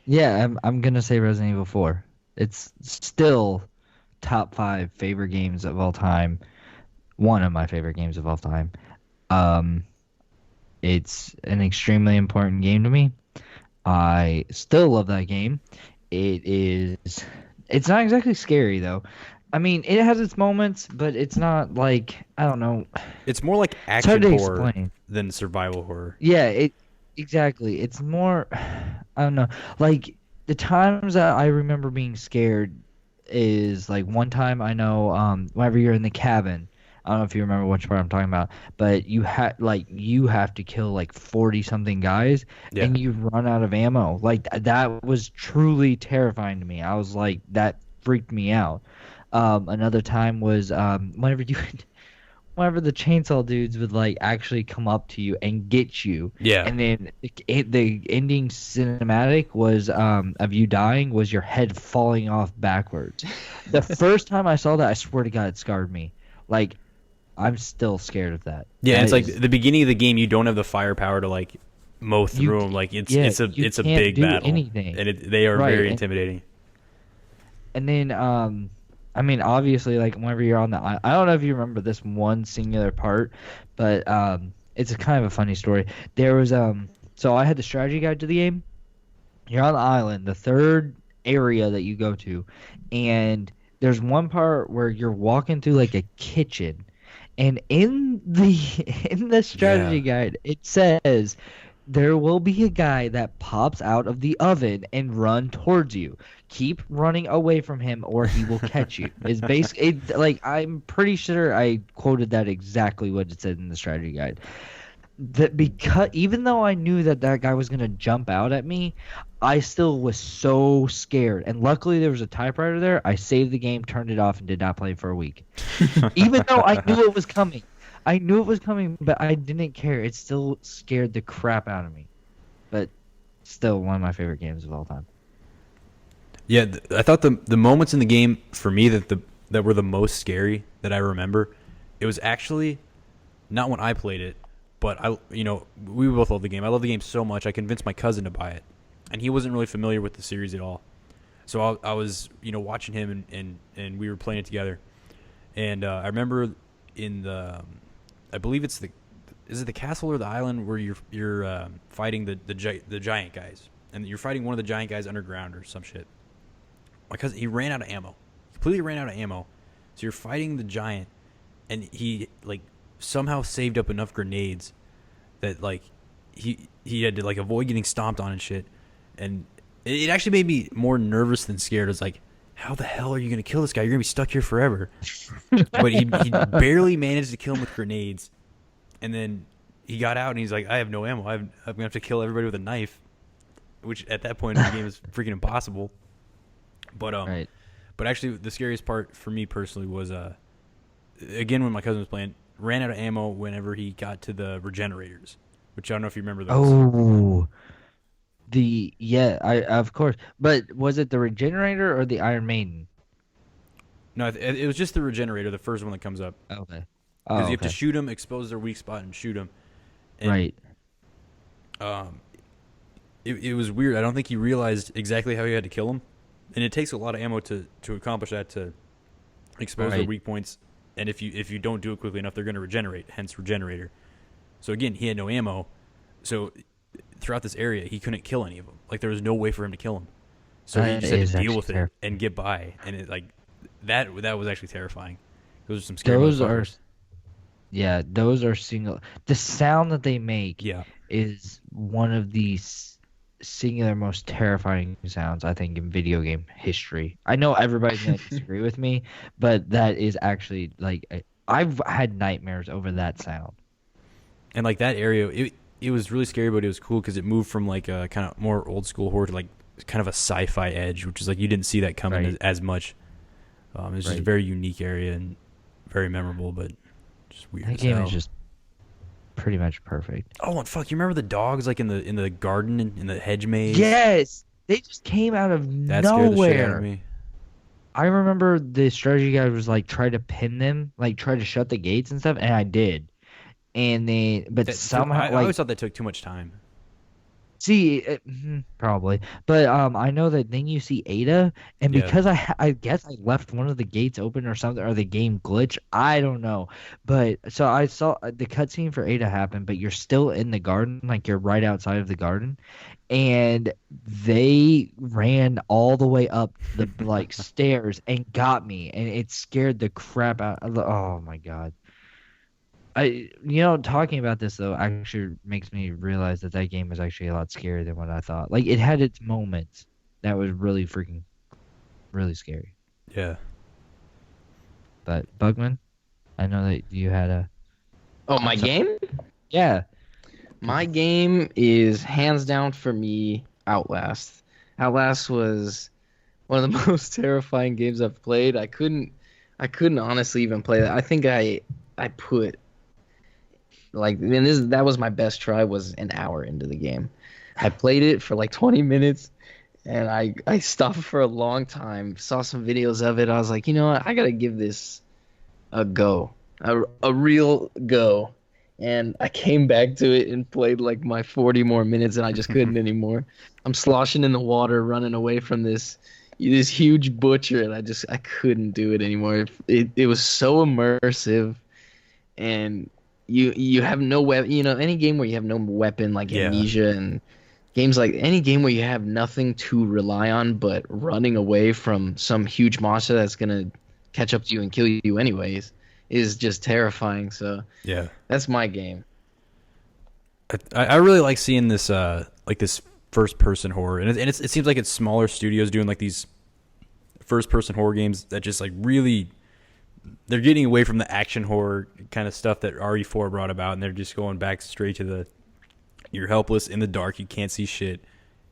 Yeah, I'm gonna say Resident Evil 4. It's still top 5 favorite games of all time. One of my favorite games of all time. It's an extremely important game to me. I still love that game. It is. It's not exactly scary though. I mean, it has its moments, but it's not like I don't know.
It's more like
It's hard
action
to
horror
explain.
than survival horror.
Yeah, it exactly. It's more. I don't know. Like the times that I remember being scared is like one time I know. Whenever you're in the cabin. I don't know if you remember which part I'm talking about, but you have to kill like 40 something guys
Yeah.
and you run out of ammo. Like that was truly terrifying to me. I was like that freaked me out. Another time was whenever the chainsaw dudes would like actually come up to you and get you.
Yeah.
And then the ending cinematic was of you dying was your head falling off backwards. The first time I saw that, I swear to God, it scarred me. Like I'm still scared of that.
Yeah,
That
it's like
is-
the beginning of the game. You don't have the firepower to like mow through them. Like it's a
you
it's a
can't
big
do
battle,
anything.
and they are
Right,
very
and-
intimidating.
And then I mean obviously like whenever you're on the I don't know if you remember this one singular part, but it's a kind of a funny story. There was so I had the strategy guide to the game. You're on the island, the third area that you go to, and there's one part where you're walking through like a kitchen, and in the in the strategy guide it says there will be a guy that pops out of the oven and run towards you. Keep running away from him or he will catch you. It's basically like I'm pretty sure I quoted that exactly what it said in the strategy guide. That because even though I knew that that guy was gonna jump out at me, I still was so scared. And luckily there was a typewriter there. I saved the game, turned it off, and did not play for a week. Even though I knew it was coming. I knew it was coming, but I didn't care. It still scared the crap out of me. But still one of my favorite games of all time.
Yeah, I thought the moments in the game for me that were the most scary that I remember, it was actually not when I played it, but we both love the game. I love the game so much. I convinced my cousin to buy it, and he wasn't really familiar with the series at all. So I was watching him and we were playing it together, and I remember in the I believe is it the castle or the island where you're fighting the giant guys, and you're fighting one of the giant guys underground or some shit. My cousin, he ran out of ammo, completely ran out of ammo. So you're fighting the giant, and he like somehow saved up enough grenades that like he had to like avoid getting stomped on and shit. And it actually made me more nervous than scared. It was like, how the hell are you gonna kill this guy? You're gonna be stuck here forever. But he barely managed to kill him with grenades, and then he got out and he's like, I have no ammo. I'm gonna have to kill everybody with a knife, which at that point in the game is freaking impossible. But
Right.
but actually the scariest part for me personally was again when my cousin was playing, ran out of ammo whenever he got to the regenerators, which I don't know if you remember those.
Oh, I of course. But was it the Regenerator or the Iron Maiden?
No, it was just the regenerator, the first one that comes up.
Okay.
Because
Oh,
you have to
okay.
shoot them, expose their weak spot, and shoot them. And,
Right.
It was weird. I don't think he realized exactly how he had to kill him, and it takes a lot of ammo to accomplish that, to expose their
Right.
weak points. And if you don't do it quickly enough, they're going to regenerate. Hence regenerator. So again, he had no ammo. So throughout this area, he couldn't kill any of them. Like there was no way for him to kill them. So he
That
just had
is
to deal
actually
with it
terrifying.
and get by. And it like that was actually terrifying. Those are some scary.
Those are,
motherfuckers.
yeah, those are single. The sound that they make
Yeah.
is one of the singular most terrifying sounds I think in video game history. I know everybody's gonna disagree with me, but that is actually like I've had nightmares over that sound.
And like that area, it was really scary, but it was cool because it moved from like a kind of more old school horror to like kind of a sci-fi edge, which is like you didn't see that coming
Right.
as much. It's just a
Right.
very unique area and very memorable, but just weird.
That
as
game
hell.
is just pretty much perfect.
Oh, and fuck! You remember the dogs like in the garden in the hedge maze?
Yes, they just came out of
That scared the shit out
nowhere.
of me.
I remember the strategy guy was like try to pin them, like try to shut the gates and stuff, and I did. And then, but
I
somehow,
always
like,
thought that took too much time.
See, probably, but I know that then you see Ada, and
Yeah.
because I guess I left one of the gates open or something, or the game glitch, I don't know, but so I saw the cutscene for Ada happen, but you're still in the garden, like you're right outside of the garden, and they ran all the way up the like stairs and got me, and it scared the crap out. Oh my God. Talking about this though actually makes me realize that that game was actually a lot scarier than what I thought. Like it had its moments that was really freaking, really scary.
Yeah.
But Bugman, I know that you had a
Oh, my
so,
game?
yeah.
My game is hands down for me Outlast. Outlast was one of the most terrifying games I've played. I couldn't honestly even play that. I think I put like and that was my best try was an hour into the game. I played it for like 20 minutes and I stopped for a long time. Saw some videos of it. I was like, you know what? I gotta give this a go, a real go. And I came back to it and played like my 40 more minutes, and I just couldn't anymore. I'm sloshing in the water, running away from this huge butcher, and I couldn't do it anymore. It was so immersive, and you have no weapon. Any game where you have no weapon like
Yeah.
Amnesia and games like any game where you have nothing to rely on but running away from some huge monster that's gonna catch up to you and kill you anyways is just terrifying. So
Yeah.
that's my game.
I really like seeing this like this first person horror, and it seems like it's smaller studios doing like these first person horror games that just like really they're getting away from the action horror kind of stuff that RE4 brought about, and they're just going back straight to the you're helpless in the dark, you can't see shit,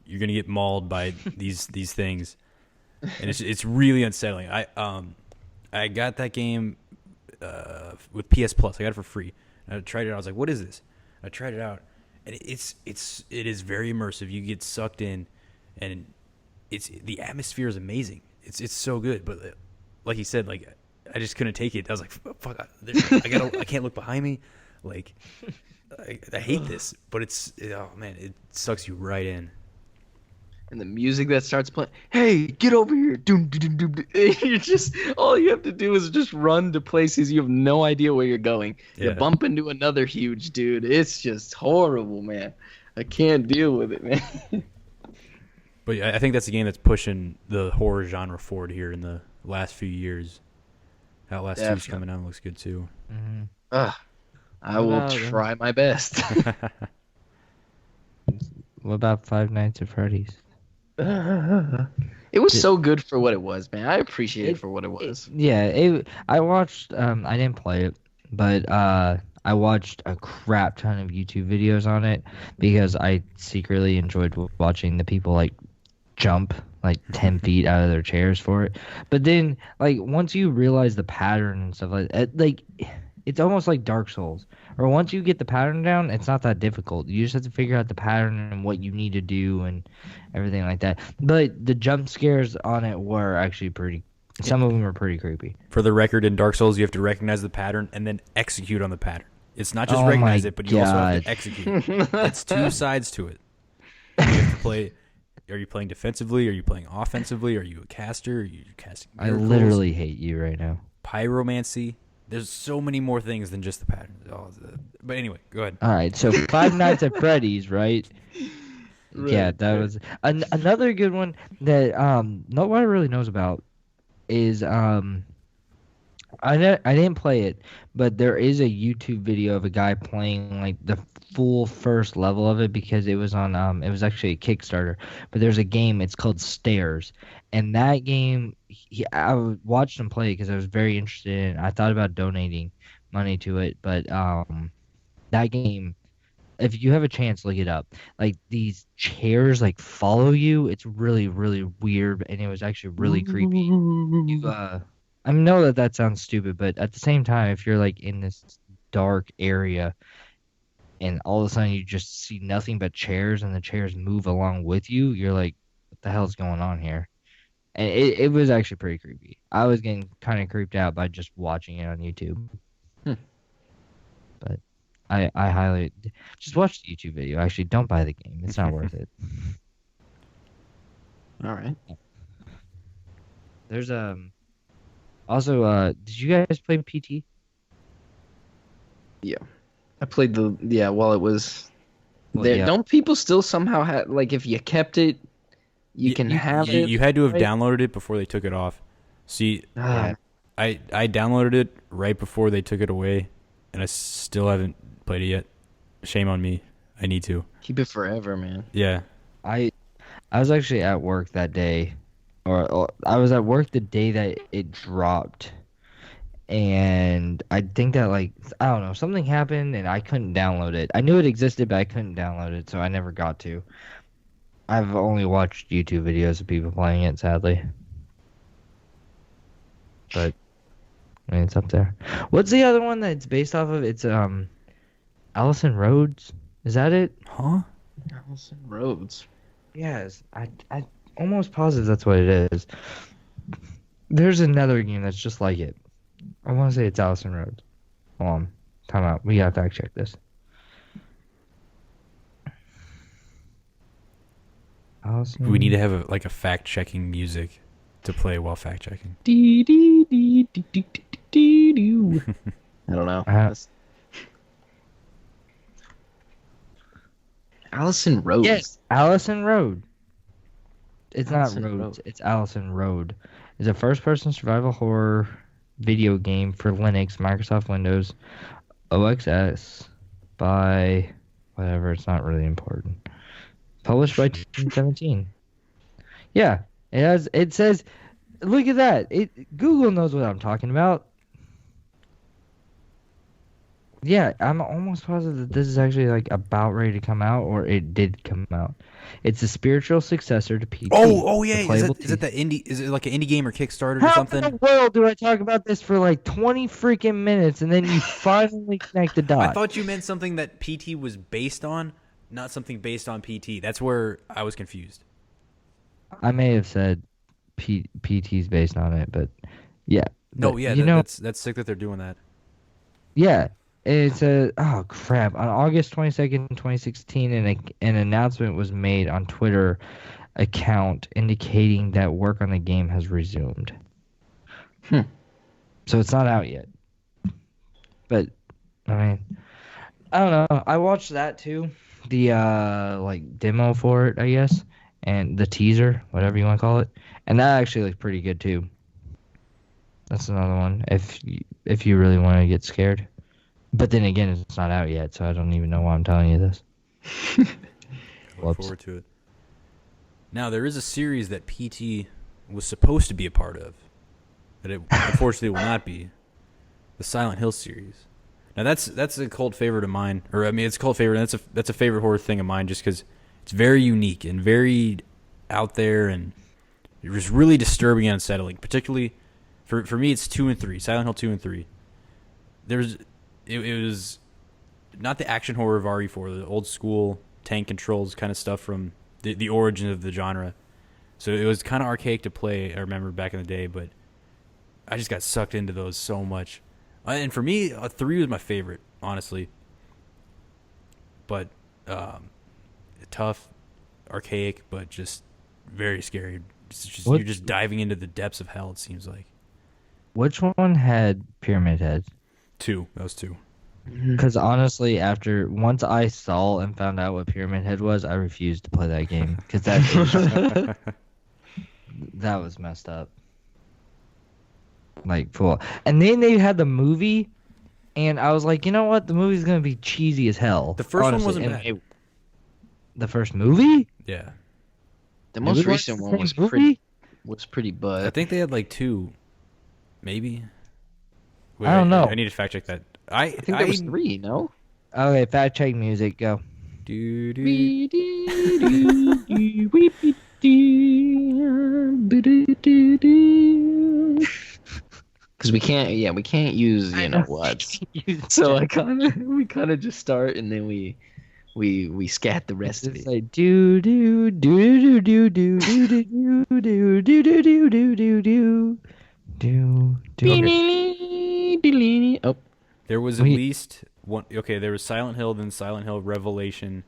you're gonna get mauled by these things, and it's really unsettling. I got that game with PS Plus. I got it for free. And I tried it out. I was like, what is this? I tried it out, and it is very immersive. You get sucked in, and the atmosphere is amazing. It's so good. But like you said, like I just couldn't take it. I was like, fuck, I can't look behind me. Like I hate this, but oh man, it sucks you right in.
And the music that starts playing, hey, get over here. Doom, doom, doom, doom. You're just all you have to do is just run to places you have no idea where you're going. You
Yeah.
bump into another huge dude. It's just horrible, man. I can't deal with it, man.
But I think that's a game that's pushing the horror genre forward here in the last few years. Outlast 2 is
Definitely.
coming out. Looks good too.
Mm-hmm.
Ugh, I
What
will
about,
try my best.
what about Five Nights at Freddy's?
It was so good for what it was, man. I appreciate it for what it was.
I watched. I didn't play it, but I watched a crap ton of YouTube videos on it because I secretly enjoyed watching the people like jump like 10 feet out of their chairs for it. But then, like, once you realize the pattern and stuff like it's almost like Dark Souls. Or once you get the pattern down, it's not that difficult. You just have to figure out the pattern and what you need to do and everything like that. But the jump scares on it were actually pretty. Some of them were pretty creepy.
For the record, in Dark Souls, you have to recognize the pattern and then execute on the pattern. It's not just
Oh
recognize
my
it, but you also have to
God.
execute. It's two sides to it. You have to play. Are you playing defensively? Are you playing offensively? Are you a caster? Are you casting
I
miracles?
literally hate you right now.
Pyromancy. There's so many more things than just the pattern. But anyway, go ahead.
All right, so Five Nights at Freddy's, right? Yeah, that was another good one that nobody really knows about is I didn't play it, but there is a YouTube video of a guy playing like the full first level of it because it was on it was actually a Kickstarter. But there's a game, it's called Stairs, and that game I watched him play because I was very interested in it. I thought about donating money to it, but that game, if you have a chance, look it up. Like these chairs like follow you. It's really really weird, and it was actually really creepy. I know that that sounds stupid, but at the same time, if you're like in this dark area and all of a sudden you just see nothing but chairs and the chairs move along with you, you're like, what the hell's going on here? And it was actually pretty creepy. I was getting kind of creeped out by just watching it on YouTube.
Hmm.
But I highly just watch the YouTube video. Actually, don't buy the game. It's not worth it.
All right.
There's also did you guys play PT?
Yeah. I played while it was
Well,
there.
yeah.
Don't people still somehow have like if you kept it, you can have it?
You had to have
right?
downloaded it before they took it off. See,
Ah,
Yeah.
I downloaded it right before they took it away, and I still haven't played it yet. Shame on me. I need to.
keep it forever, man.
Yeah.
I was actually at work that day, or I was at work the day that it dropped, and I think that like I don't know something happened and I couldn't download it. I knew it existed, but I couldn't download it, so I never got to. I've only watched YouTube videos of people playing it, sadly. But I mean, it's up there. What's the other one that it's based off of? It's Allison Rhodes. Is that it?
Huh?
Allison Rhodes.
Yes. I almost positive that's what it is. There's another game that's just like it. I want to say it's Allison Rhodes. Hold on. Time out. We gotta fact check this. Allison.
We need to have a fact checking music to play while fact checking.
I don't know.
Uh,
Allison Rhodes.
Yes, Allison Road. It's
Allison
not Rhodes.
Road.
It's Allison Road. It's a first-person survival horror video game for Linux, Microsoft Windows, OS X by whatever. It's not really important. Published by 2017. Yeah, it has. It says, look at that. Google knows what I'm talking about. Yeah, I'm almost positive that this is actually like about ready to come out, or it did come out. It's a spiritual successor to PT.
Oh
the
yeah. Is
playable
it that indie? Is it like an indie game or Kickstarter or
How
something?
in the world do I talk about this for like 20 freaking minutes and then you finally connect the dots?
I thought you meant something that PT was based on, not something based on PT. That's where I was confused.
I may have said PT's based on it, but yeah.
No,
But,
yeah,
you know,
that's sick that they're doing that.
yeah. It's oh crap. On August 22nd, 2016, an announcement was made on Twitter account indicating that work on the game has resumed. So it's not out yet. But I mean, I don't know. I watched that too. The like demo for it, I guess, and the teaser, whatever you want to call it. And that actually looked pretty good too. That's another one if you really want to get scared. But then again, it's not out yet, so I don't even know why I'm telling you this.
I look
Whoops.
forward to it. Now there is a series that PT was supposed to be a part of, but it unfortunately will not be. The Silent Hill series. Now that's a cult favorite of mine, or I mean it's a cult favorite. That's a favorite horror thing of mine, just because it's very unique and very out there, and it was really disturbing and unsettling. Particularly for me, it's 2 and 3, Silent Hill 2 and 3. It was not the action horror of RE4, the old school tank controls kind of stuff from the origin of the genre. So it was kind of archaic to play, I remember back in the day, but I just got sucked into those so much. And for me, 3 was my favorite, honestly. But tough, archaic, but just very scary. You're just diving into the depths of hell, it seems like.
Which one had Pyramid Head?
2, that was 2.
Because honestly, once I saw and found out what Pyramid Head was, I refused to play that game because that was messed up. Like full. And then they had the movie, and I was like, you know what? The movie's gonna be cheesy as hell.
The first
honestly.
one wasn't
And
bad.
the first movie?
Yeah.
The
It
most
was
recent
the
one
same
was
movie?
pretty
I
butt.
think they had like 2, maybe. Wait,
I don't know.
I need to fact check that.
I think there was 3, no?
Okay, fact check music, go.
Because
Because we can't use what. So we kind of just start and then we scat the rest of
It's
it.
like do do do do do do do do do do do do do do do do.
Oh,
there was at
Wait.
least one. Okay, there was Silent Hill, then Silent Hill Revelation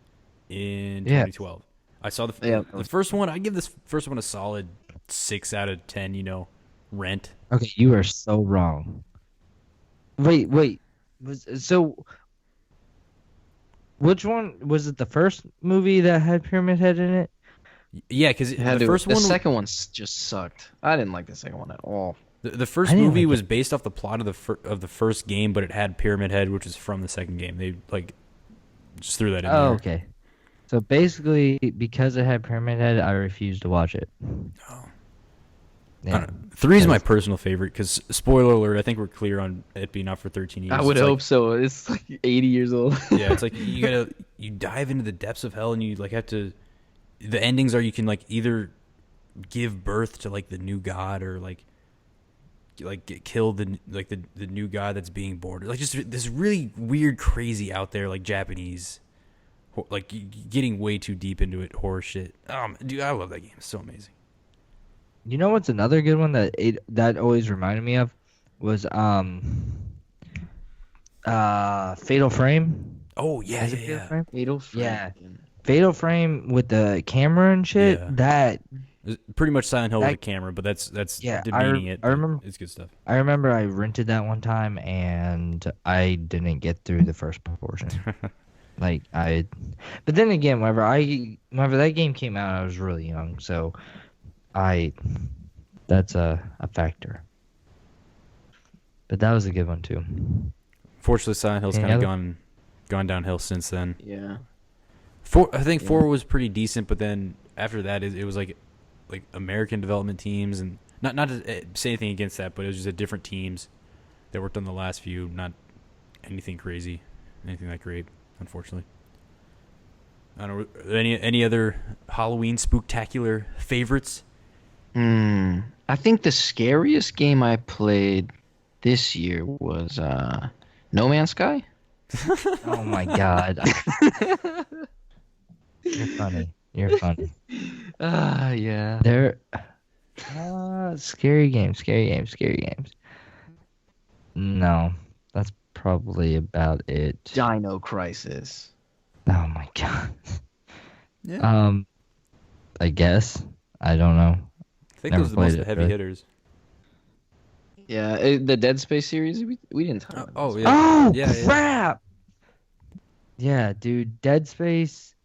in
Yeah.
2012. I saw
Yeah.
the first one. I give this first one a solid 6 out of 10. Rent.
Okay, you are so wrong. Wait. So which one was it? The first movie that had Pyramid Head in it?
Yeah, because
It had
the
to-
first
the
one,
second one just sucked. I didn't like the second one at all.
the first
I didn't
movie
like
was based off the plot of the first game, but it had Pyramid Head, which was from the second game. They just threw that in
Oh,
there.
okay. So basically, because it had Pyramid Head, I refused to watch it.
Oh.
Yeah.
3 is my personal favorite because, spoiler alert, I think we're clear on it being out for 13 years.
I would
It's
hope so. It's like 80 years old.
Yeah, it's like you dive into the depths of hell and you have to. The endings are you can either give birth to the new god or kill the new god that's being born. Just this really weird, crazy out there Japanese, getting way too deep into it horror shit. Dude, I love that game. It's so amazing.
You know what's another good one that always reminded me of was Fatal Frame.
Oh yeah,
Is it Fatal Frame?
Fatal Frame.
Yeah. Fatal Frame with the camera and shit.
Yeah.
That
It's pretty much Silent Hill with
That-
a camera, but that's
Yeah,
demeaning it.
I remember-
It's good stuff.
I remember I rented that one time and I didn't get through the first portion. But then again, whenever that game came out, I was really young, so that's a factor. But that was a good one too.
Fortunately, Silent Hill's
Any
kind of
other-
gone downhill since then.
Yeah.
I think 4 was pretty decent, but then after that, it was like American development teams, and not to say anything against that, but it was just different teams that worked on the last few. Not anything crazy, anything that great, unfortunately. I don't know. Any other Halloween spooktacular favorites?
I think the scariest game I played this year was No Man's Sky.
Oh my god. You're funny. You're funny.
Yeah.
There scary games. No, that's probably about it.
Dino Crisis.
Oh my god.
Yeah.
I guess. I don't know.
I think
never
those are the most
played it,
heavy
really.
hitters.
Yeah, the Dead Space series. We didn't talk about.
Oh
this.
yeah.
Oh
Yeah.
crap! Yeah, dude, Dead Space.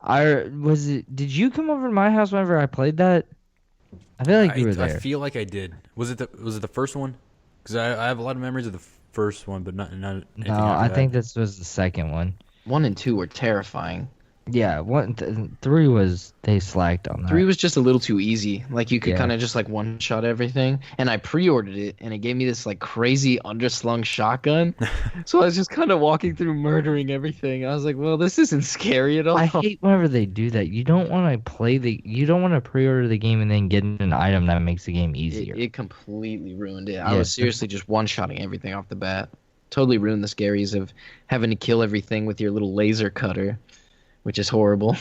Did you come over to my house whenever I played that? I feel like you were there.
I feel like I did. Was it the first one? Because I have a lot of memories of the first one, but not anything
No,
after
I
that.
think this was the second one.
1 and 2 were terrifying.
Yeah, 3 was they slacked on that.
3 was just a little too easy. Like you could
Yeah.
kind of just one shot everything. And I pre-ordered it, and it gave me this crazy underslung shotgun. So I was just kind of walking through murdering everything. I was like, well, this isn't scary at all.
I hate whenever they do that. You don't want to pre-order the game and then get an item that makes the game easier.
It completely ruined it. I
Yeah.
was seriously just one-shotting everything off the bat. Totally ruined the scaries of having to kill everything with your little laser cutter, which is horrible.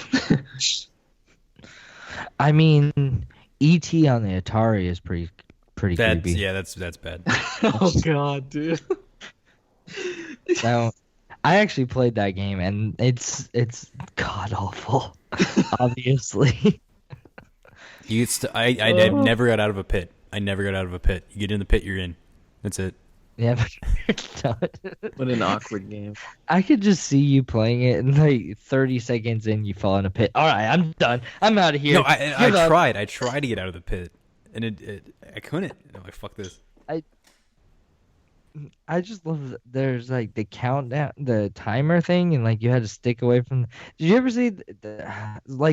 I mean, E.T. on the Atari is pretty creepy.
Yeah, that's bad.
Oh god, dude.
So, I actually played that game and it's god awful. Obviously.
I never got out of a pit. I never got out of a pit. You get in the pit, you're in. That's it.
Yeah, but
What an awkward game.
I could just see you playing it and 30 seconds in you fall in a pit. All right, I'm done. I'm out of here.
No, I
Give up.
tried. I tried to get out of the pit, and I couldn't. I'm like, fuck this.
I just love there's the countdown, the timer thing, and you had to stick away from. Did you ever see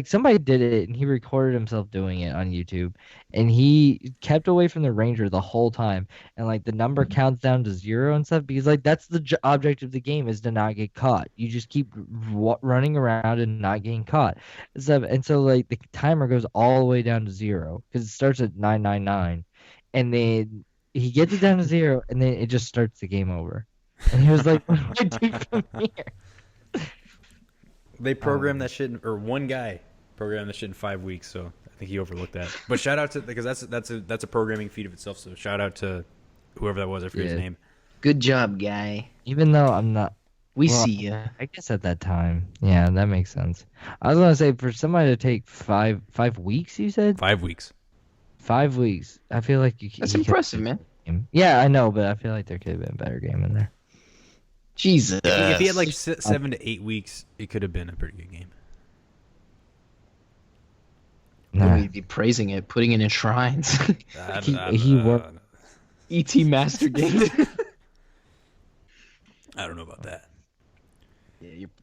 somebody did it and he recorded himself doing it on YouTube, and he kept away from the ranger the whole time, and the number counts down to 0 and stuff because that's the object of the game is to not get caught. You just keep running around and not getting caught, and stuff. And so the timer goes all the way down to 0 because it starts at 999, and then. He gets it down to 0, and then it just starts the game over. And he was like, "What do I do from here?"
They programmed that shit, one guy programmed that shit in 5 weeks. So I think he overlooked that. But shout out to because that's a programming feat of itself. So shout out to whoever that was. I forget his
Yeah.
name.
Good job, guy.
Even though I'm not
We
Well,
see ya.
I guess at that time, yeah, that makes sense. I was gonna say for somebody to take 5 weeks, you said
5 weeks.
5 weeks. I feel like
That's
he could
impressive, man.
Yeah, I know, but I feel like there could have been a better game in there.
Jesus.
If he had like 7 to 8 weeks, it could have been a pretty good game.
Nah.
We'd be praising it, putting it in shrines.
He worked.
E.T. Master Game.
I don't know about that.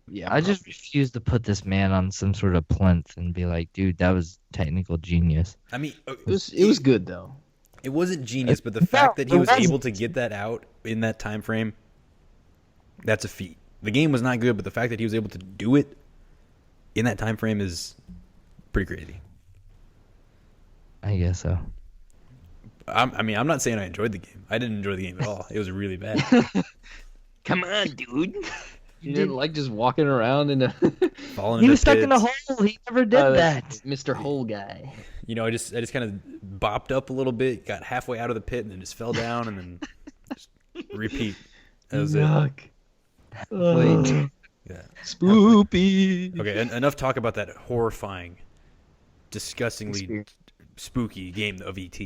Yeah.
I just refuse to put this man on some sort of plinth and be like, dude, that was technical genius.
I mean,
It was good though.
it wasn't genius, but the fact that he was able to get that out in that time frame, that's a feat. The game was not good, but the fact that he was able to do it in that time frame is pretty crazy.
I guess so.
I mean, I'm not saying I enjoyed the game. I didn't enjoy the game at all. It was really bad.
Come on, dude. You didn't like just walking around in a
Falling
He
into
was stuck in a
pits.
hole. He never did that.
Mr. Hole guy.
You know, I just kind of bopped up a little bit, got halfway out of the pit, and then just fell down, and then just repeat. That was
Yuck.
Wait.
Yeah.
Spoopy.
Okay, enough talk about that horrifying, disgustingly
Experience.
spooky game of ET.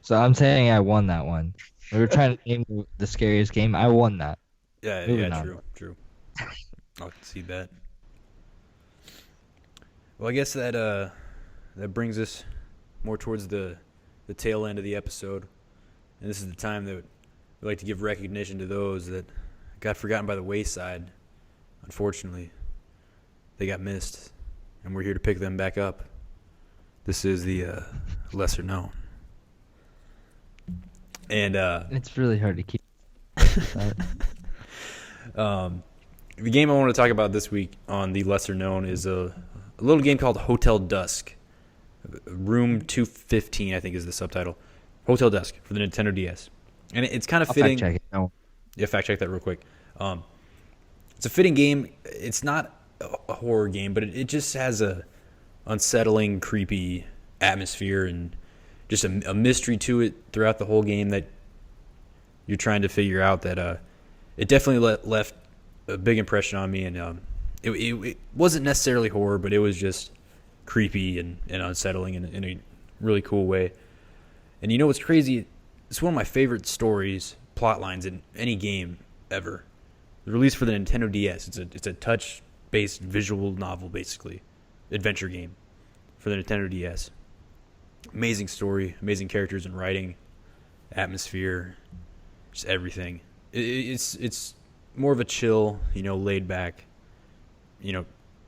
So I'm saying I won that one. We were trying to name the scariest game. I won that.
Yeah,
Moving
yeah,
on.
true. I'll concede that. Well, I guess that that brings us more towards the tail end of the episode, and this is the time that we like to give recognition to those that got forgotten by the wayside. Unfortunately, they got missed, and we're here to pick them back up. This is the lesser known, and
It's really hard to keep.
the game I want to talk about this week on the lesser known is a little game called Hotel Dusk. Room 215, I think, is the subtitle. Hotel Dusk for the Nintendo DS, and it's kind of
I'll
fitting.
fact check it. No.
Yeah, fact check that real quick. It's a fitting game. It's not a horror game, but it just has a unsettling, creepy atmosphere and just a mystery to it throughout the whole game that you're trying to figure out. That it definitely left a big impression on me, and it wasn't necessarily horror, but it was just creepy and unsettling in a really cool way. And you know what's crazy? It's one of my favorite stories, plot lines in any game ever. Released for the Nintendo DS. It's a touch-based visual novel, basically, adventure game for the Nintendo DS. Amazing story, amazing characters and writing, atmosphere, just everything. It's more of a chill, laid back,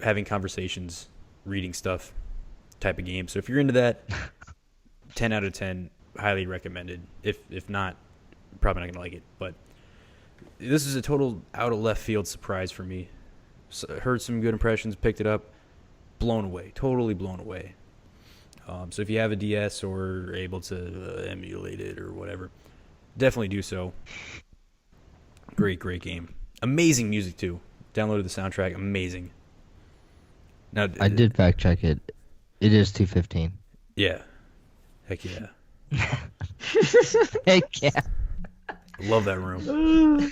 having conversations, reading stuff type of game. So if you're into that, 10 out of 10, highly recommended. If not, probably not gonna like it. But this is a total out of left field surprise for me. So, heard some good impressions, picked it up, blown away, totally blown away. So if you have a DS or are able to emulate it or whatever, definitely do so. Great game. Amazing music too. Downloaded the soundtrack. Amazing. Now
I did fact check it. It is 215.
Yeah. Heck yeah.
Heck yeah.
Love that room.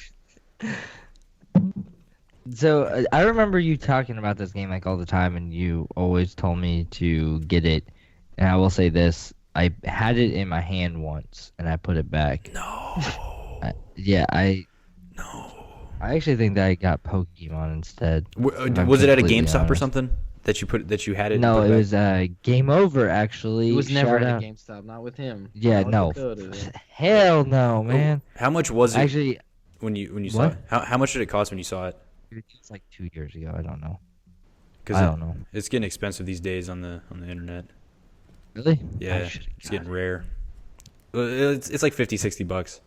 So I remember you talking about this game like all the time, and you always told me to get it. And I will say this: I had it in my hand once, and I put it back.
No.
I actually think that I got Pokemon instead. if I'm
Was it at a
completely
GameStop or
honest.
something that you had it?
No,
put
it
back?
was Game Over actually.
It was never
Shout
at a
out.
GameStop, not with him.
Yeah,
Not
no.
with Dakota.
Hell no, man.
How much was it
Actually,
when you saw
What?
it? How much did it cost when you saw it?
it's like 2 years ago. I don't know.
Because
I don't know.
it's getting expensive these days on the internet.
Really?
Yeah,
I should've
it's
got
getting rare. It's like $50-$60.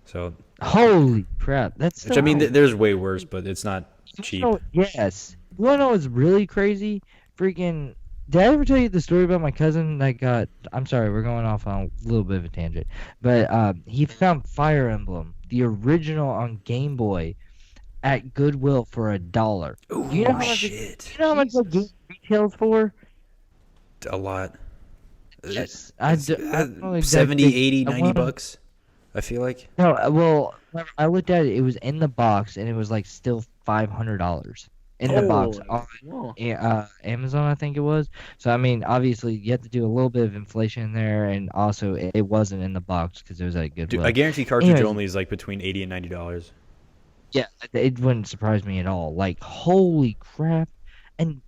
So,
Holy crap! That's
which I mean, there's way worse, but it's not cheap.
Yes. You wanna know what's really crazy? Freaking. Did I ever tell you the story about my cousin that got? I'm sorry, we're going off on a little bit of a tangent, but he found Fire Emblem, the original on Game Boy, at Goodwill for $1.
Ooh,
Do you know how much?
shit.
Do you know how much that game retails for?
A lot.
Yes. I don't know exactly.
70, 80,
I
90
wanna-
bucks. I feel like.
No, well, I looked at it. It was in the box, and it was like still $500 in the box
Holy,
on
whoa.
Amazon, I think it was. So I mean, obviously, you have to do a little bit of inflation in there, and also it wasn't in the box because it was at
Dude, I
Goodwill.
guarantee cartridge
Anyways,
only is like between $80 and $90.
yeah, it wouldn't surprise me at all. Like, holy crap! And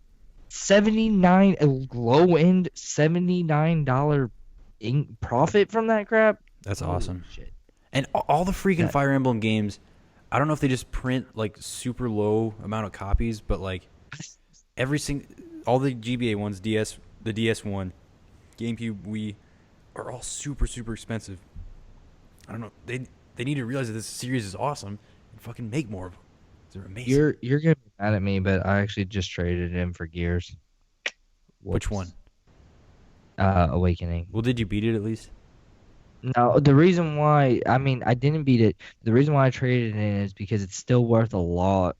79 a low end $79 profit from that crap.
That's
Holy
awesome.
shit!
And all the freaking
That-
Fire Emblem games, I don't know if they just print like super low amount of copies, but like all the GBA ones, the DS one, GameCube, Wii, are all super expensive. I don't know. They need to realize that this series is awesome and fucking make more of them. They're amazing.
You're gonna be mad at me, but I actually just traded in for Gears.
Which
Whoops.
one?
Awakening.
Well, did you beat it at least?
No, the reason why I didn't beat it. The reason why I traded it in is because it's still worth a lot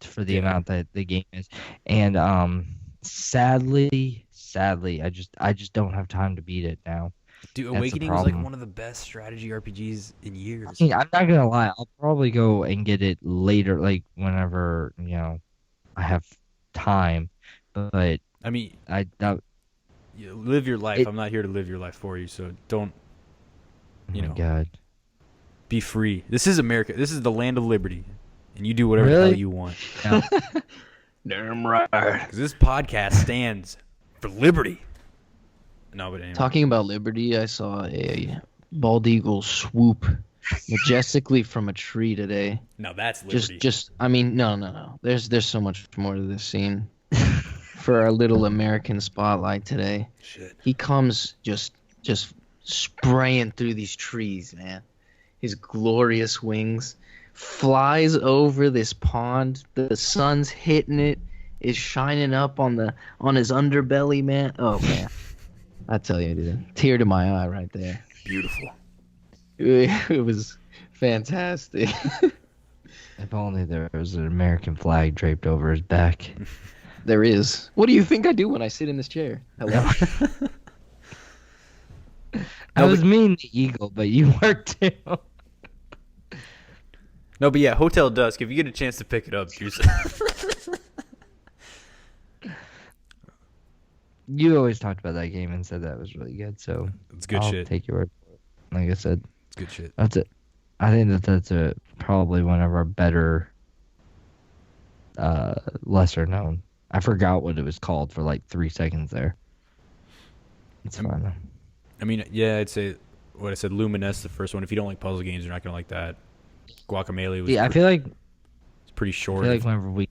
for the
Yeah.
amount that the game is, and sadly, I just don't have time to beat it now.
Dude,
That's the
Awakening was like
problem.
one of the best strategy RPGs in years.
I mean, I'm not gonna lie. I'll probably go and get it later, like whenever I have time. But
I mean,
that
you live your life.
It-
I'm not here to live your life for you, so don't
oh
You
my
know.
God.
be free. This is America. This is the land of liberty, and you do whatever the hell
Really?
you want.
No.
Damn right.
Because this podcast stands for liberty. No, but anyway.
Talking about liberty, I saw a bald eagle swoop majestically from a tree today.
Now that's liberty.
I mean, no. There's so much more to this scene. For our little American spotlight today,
Shit.
he comes just spraying through these trees, man. His glorious wings flies over this pond. The sun's hitting it, is shining up on his underbelly, man. Oh man, I tell you, dude, tear to my eye right there.
Beautiful.
It was fantastic.
If only there was an American flag draped over his back.
There is. What do you think I do when I sit in this chair? Hello.
I was mean the eagle, but you were too.
No, but yeah, Hotel Dusk. If you get a chance to pick it up,
You always talked about that game and said that was really good, so
it's good
I'll
shit.
take your word for it. Like I said,
It's good shit.
that's it. I think that's probably one of our better, lesser known. I forgot what it was called for like 3 seconds there. It's fine.
I mean, yeah, I'd say what I said. Lumines, the first one. If you don't like puzzle games, you're not gonna like that. Guacamelee was.
Yeah, I feel like
it's pretty
I
short.
feel like whenever we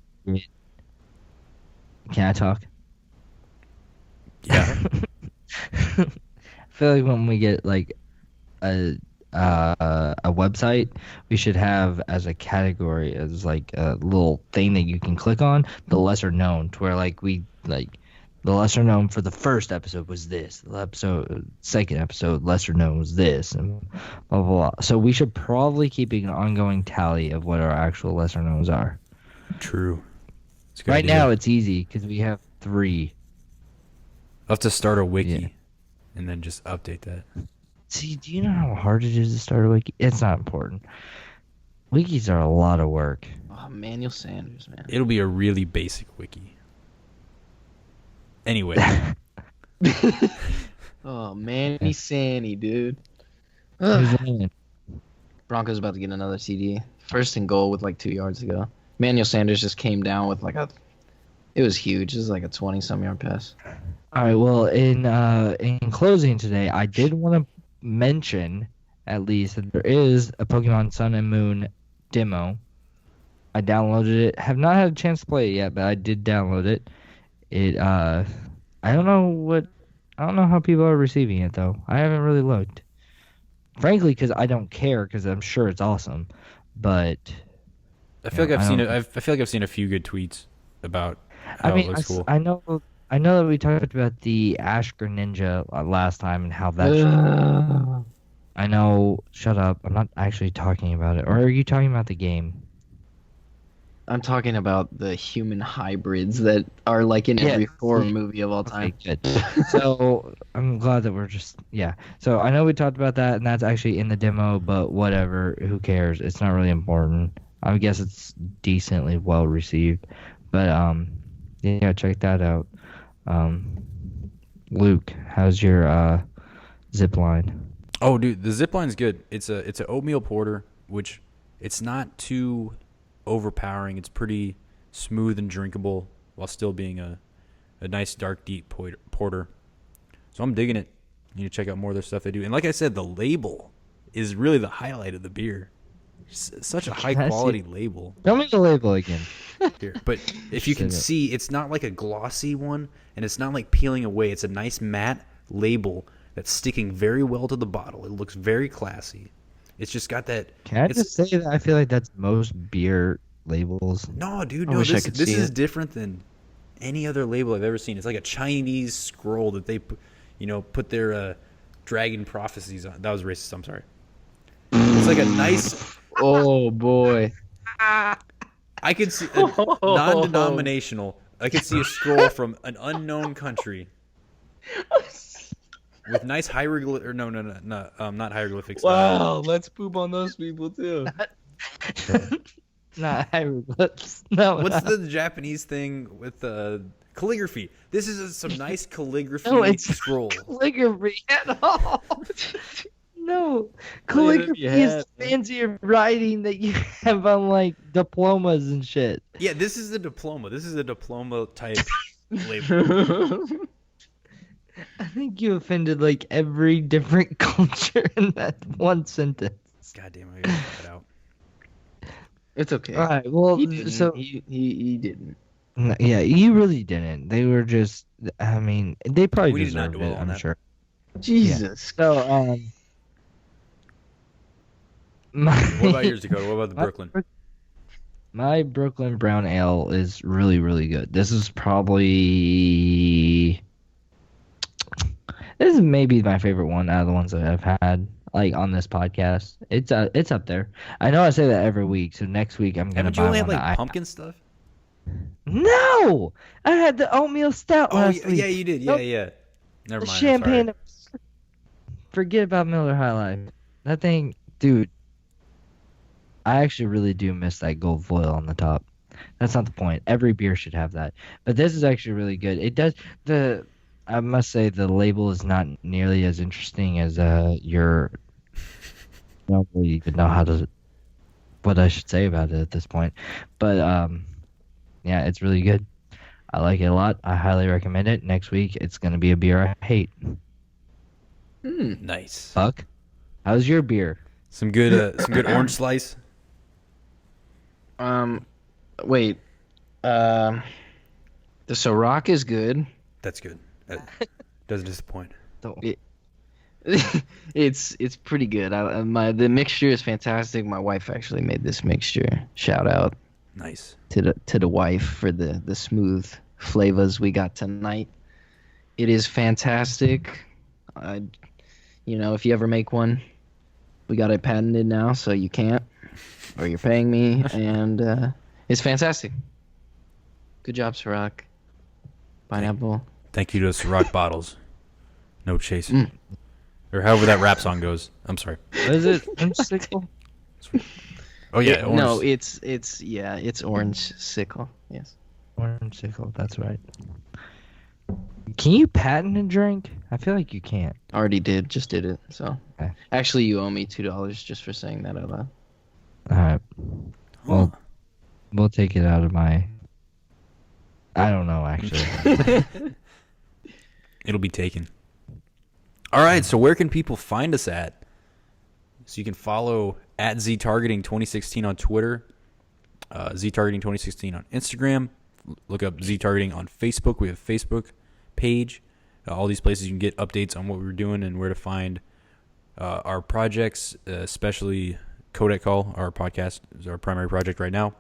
can I talk?
Yeah.
I feel like when we get like a website, we should have as a category as like a little thing that you can click on the lesser known, to where like the lesser known for the first episode was this, second episode lesser known was this, and blah blah blah. So we should probably keep an ongoing tally of what our actual lesser knowns are.
True. It's a good
Right
idea.
now it's easy because we have 3.
I'll have to start a wiki,
Yeah.
and then just update that.
See, do you know how hard it is to start a wiki? It's not important. Wikis are a lot of work.
Oh, Manuel Sanders, man.
It'll be a really basic wiki. Anyway,
Oh, Manny Sandy, dude.
Who's
Ugh.
winning?
Broncos about to get another TD. First and goal with like 2 yards to go. Manuel Sanders just came down with it was huge. It was like a 20-some yard pass.
All right. Well, in closing today, I did want to mention at least that there is a Pokemon Sun and Moon demo. I downloaded it. Have not had a chance to play it yet, but I did download it. I don't know how people are receiving it though. I haven't really looked. Frankly, because I don't care, because I'm sure it's awesome. But
I feel like
I
I've seen
don't-
it. I feel like I've seen a few good tweets about
I
how
mean,
it looks cool.
I know that we talked about the Ash Greninja last time and how that. I know. Shut up. I'm not actually talking about it. Or are you talking about the game?
I'm talking about the human hybrids that are like in
Yeah,
every horror
see,
movie of all
okay,
time.
good. So I'm glad that we're just yeah. So I know we talked about that, and that's actually in the demo, but whatever. Who cares? It's not really important. I guess it's decently well received, but yeah, check that out. Um, Luke, how's your zip line?
Oh, dude, the zip line's good. It's an oatmeal porter, which it's not too overpowering. It's pretty smooth and drinkable while still being a nice dark deep porter. So I'm digging it. You need to check out more of their stuff they do. And like I said, the label is really the highlight of the beer. Such a high
Can I see
quality
it?
label
Tell me the label again.
here. But if you can
Shit.
see, it's not like a glossy one, and it's not like peeling away. It's a nice matte label that's sticking very well to the bottle. It looks very classy. It's just got that.
Can I
It's
just say that I feel like that's most beer labels.
no, dude.
I
No,
wish I
this
could
this
see
is
it.
different than any other label I've ever seen. It's like a Chinese scroll that they, put their dragon prophecies on. That was racist. I'm sorry. It's like a nice.
Oh boy.
I could see non-denominational. I could see a scroll from an unknown country with nice hieroglyph or no, not hieroglyphics.
Wow, let's poop on those people too.
Not hieroglyphs. No.
What's the Japanese thing with calligraphy? This is some nice calligraphy
No, it's
scroll.
calligraphy at all? No,
What
calligraphy
you
is
had,
the fancier writing that you have on like diplomas and shit.
Yeah, this is the diploma. This is a diploma type label.
I think you offended like every different culture in that one sentence.
God damn, I gotta cut that out.
It's okay.
All right, well,
He didn't.
so
He didn't.
yeah, you really didn't. They were just. I mean, they probably
We need to not
deserved
dwell
it.
on
I'm
that.
sure.
Jesus.
So my,
What about yours, Dakota? What about the Brooklyn?
My Brooklyn Brown Ale is really, really good. This is probably this is maybe my favorite one out of the ones that I've had like on this podcast. It's up there. I know I say that every week, so next week I'm gonna
Haven't you
buy
only
one
had like
that
pumpkin stuff?
No, I had the oatmeal stout
Oh
last week.
yeah, you did.
Nope.
Yeah. Never
The
mind.
champagne.
I'm
Forget about Miller High Life. That thing, dude. I actually really do miss that gold foil on the top. That's not the point. Every beer should have that. But this is actually really good. It does I must say the label is not nearly as interesting as your I don't really even know what I should say about it at this point. But yeah, it's really good. I like it a lot. I highly recommend it. Next week it's gonna be a beer I hate.
sorry. Nice.
Fuck. How's your beer?
Some good orange slice.
Wait. The Ciroc is good.
That's good. That doesn't disappoint.
It, it's pretty good. The mixture is fantastic. My wife actually made this mixture. Shout out
Nice.
to the wife for the smooth flavors we got tonight. It is fantastic. If you ever make one, we got it patented now, so you can't, or you're paying me, and it's fantastic. Good job, Ciroc. Pineapple.
Thank you to Ciroc bottles. No chasing. Or however that rap song goes. I'm sorry.
What is it? Sickle?
Oh yeah, orange.
No, it's orange sickle. Yes.
Orange sickle, that's right. Can you patent a drink? I feel like you can't.
Already just did it. So
Okay.
actually, you owe me $2 just for saying that out loud.
All right. Well,
Huh.
we'll take it out of my. I don't know, actually.
It'll be taken. All right, so where can people find us at? So you can follow at ZTargeting2016 on Twitter, ZTargeting2016 on Instagram. Look up ZTargeting on Facebook. We have a Facebook page. All these places you can get updates on what we're doing and where to find our projects, especially Codec Call, our podcast is our primary project right now.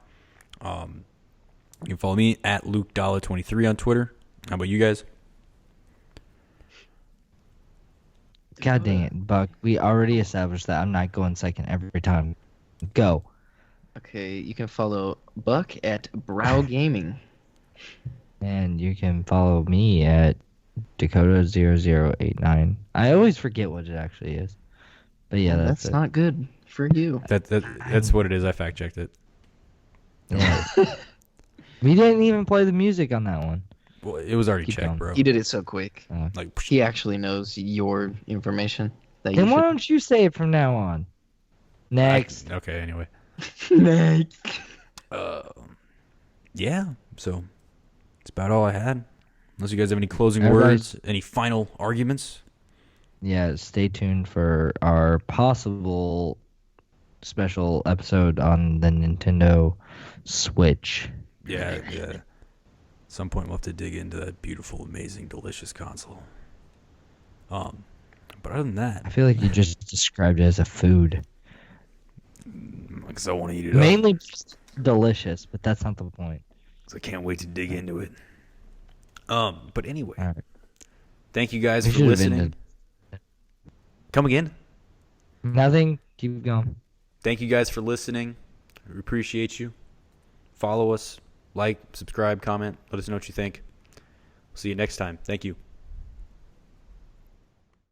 You can follow me at LukeDalla23 on Twitter. How about you guys?
God dang it, Buck. We already established that I'm not going second every time. Go.
Okay, you can follow Buck at Brow Gaming.
And you can follow me at Dakota0089. I always forget what it actually is. But yeah,
Well,
that's
that's
it.
not good for you.
That's what it is. I fact checked it.
Yeah. We didn't even play the music on that one.
Well, it was already
Keep
checked,
going.
bro.
He did it so quick.
Like,
He actually knows your information that you
Then why
should.
don't you say it from now on? Next.
okay. Anyway.
Next.
Yeah. So that's about all I had. Unless you guys have any closing
Everybody's-
words, any final arguments.
Yeah, stay tuned for our possible special episode on the Nintendo Switch.
Yeah. At some point we'll have to dig into that beautiful, amazing, delicious console. But other than that,
I feel like you just described it as a food.
because I want to eat it up.
Mainly just delicious, but that's not the point.
'Cause I can't wait to dig into it. But anyway,
All right.
thank you guys
We
for
should have
listening.
ended.
Come again.
Nothing. Keep going.
Thank you guys for listening. We appreciate you. Follow us, like, subscribe, comment. Let us know what you think. We'll see you next time. Thank you.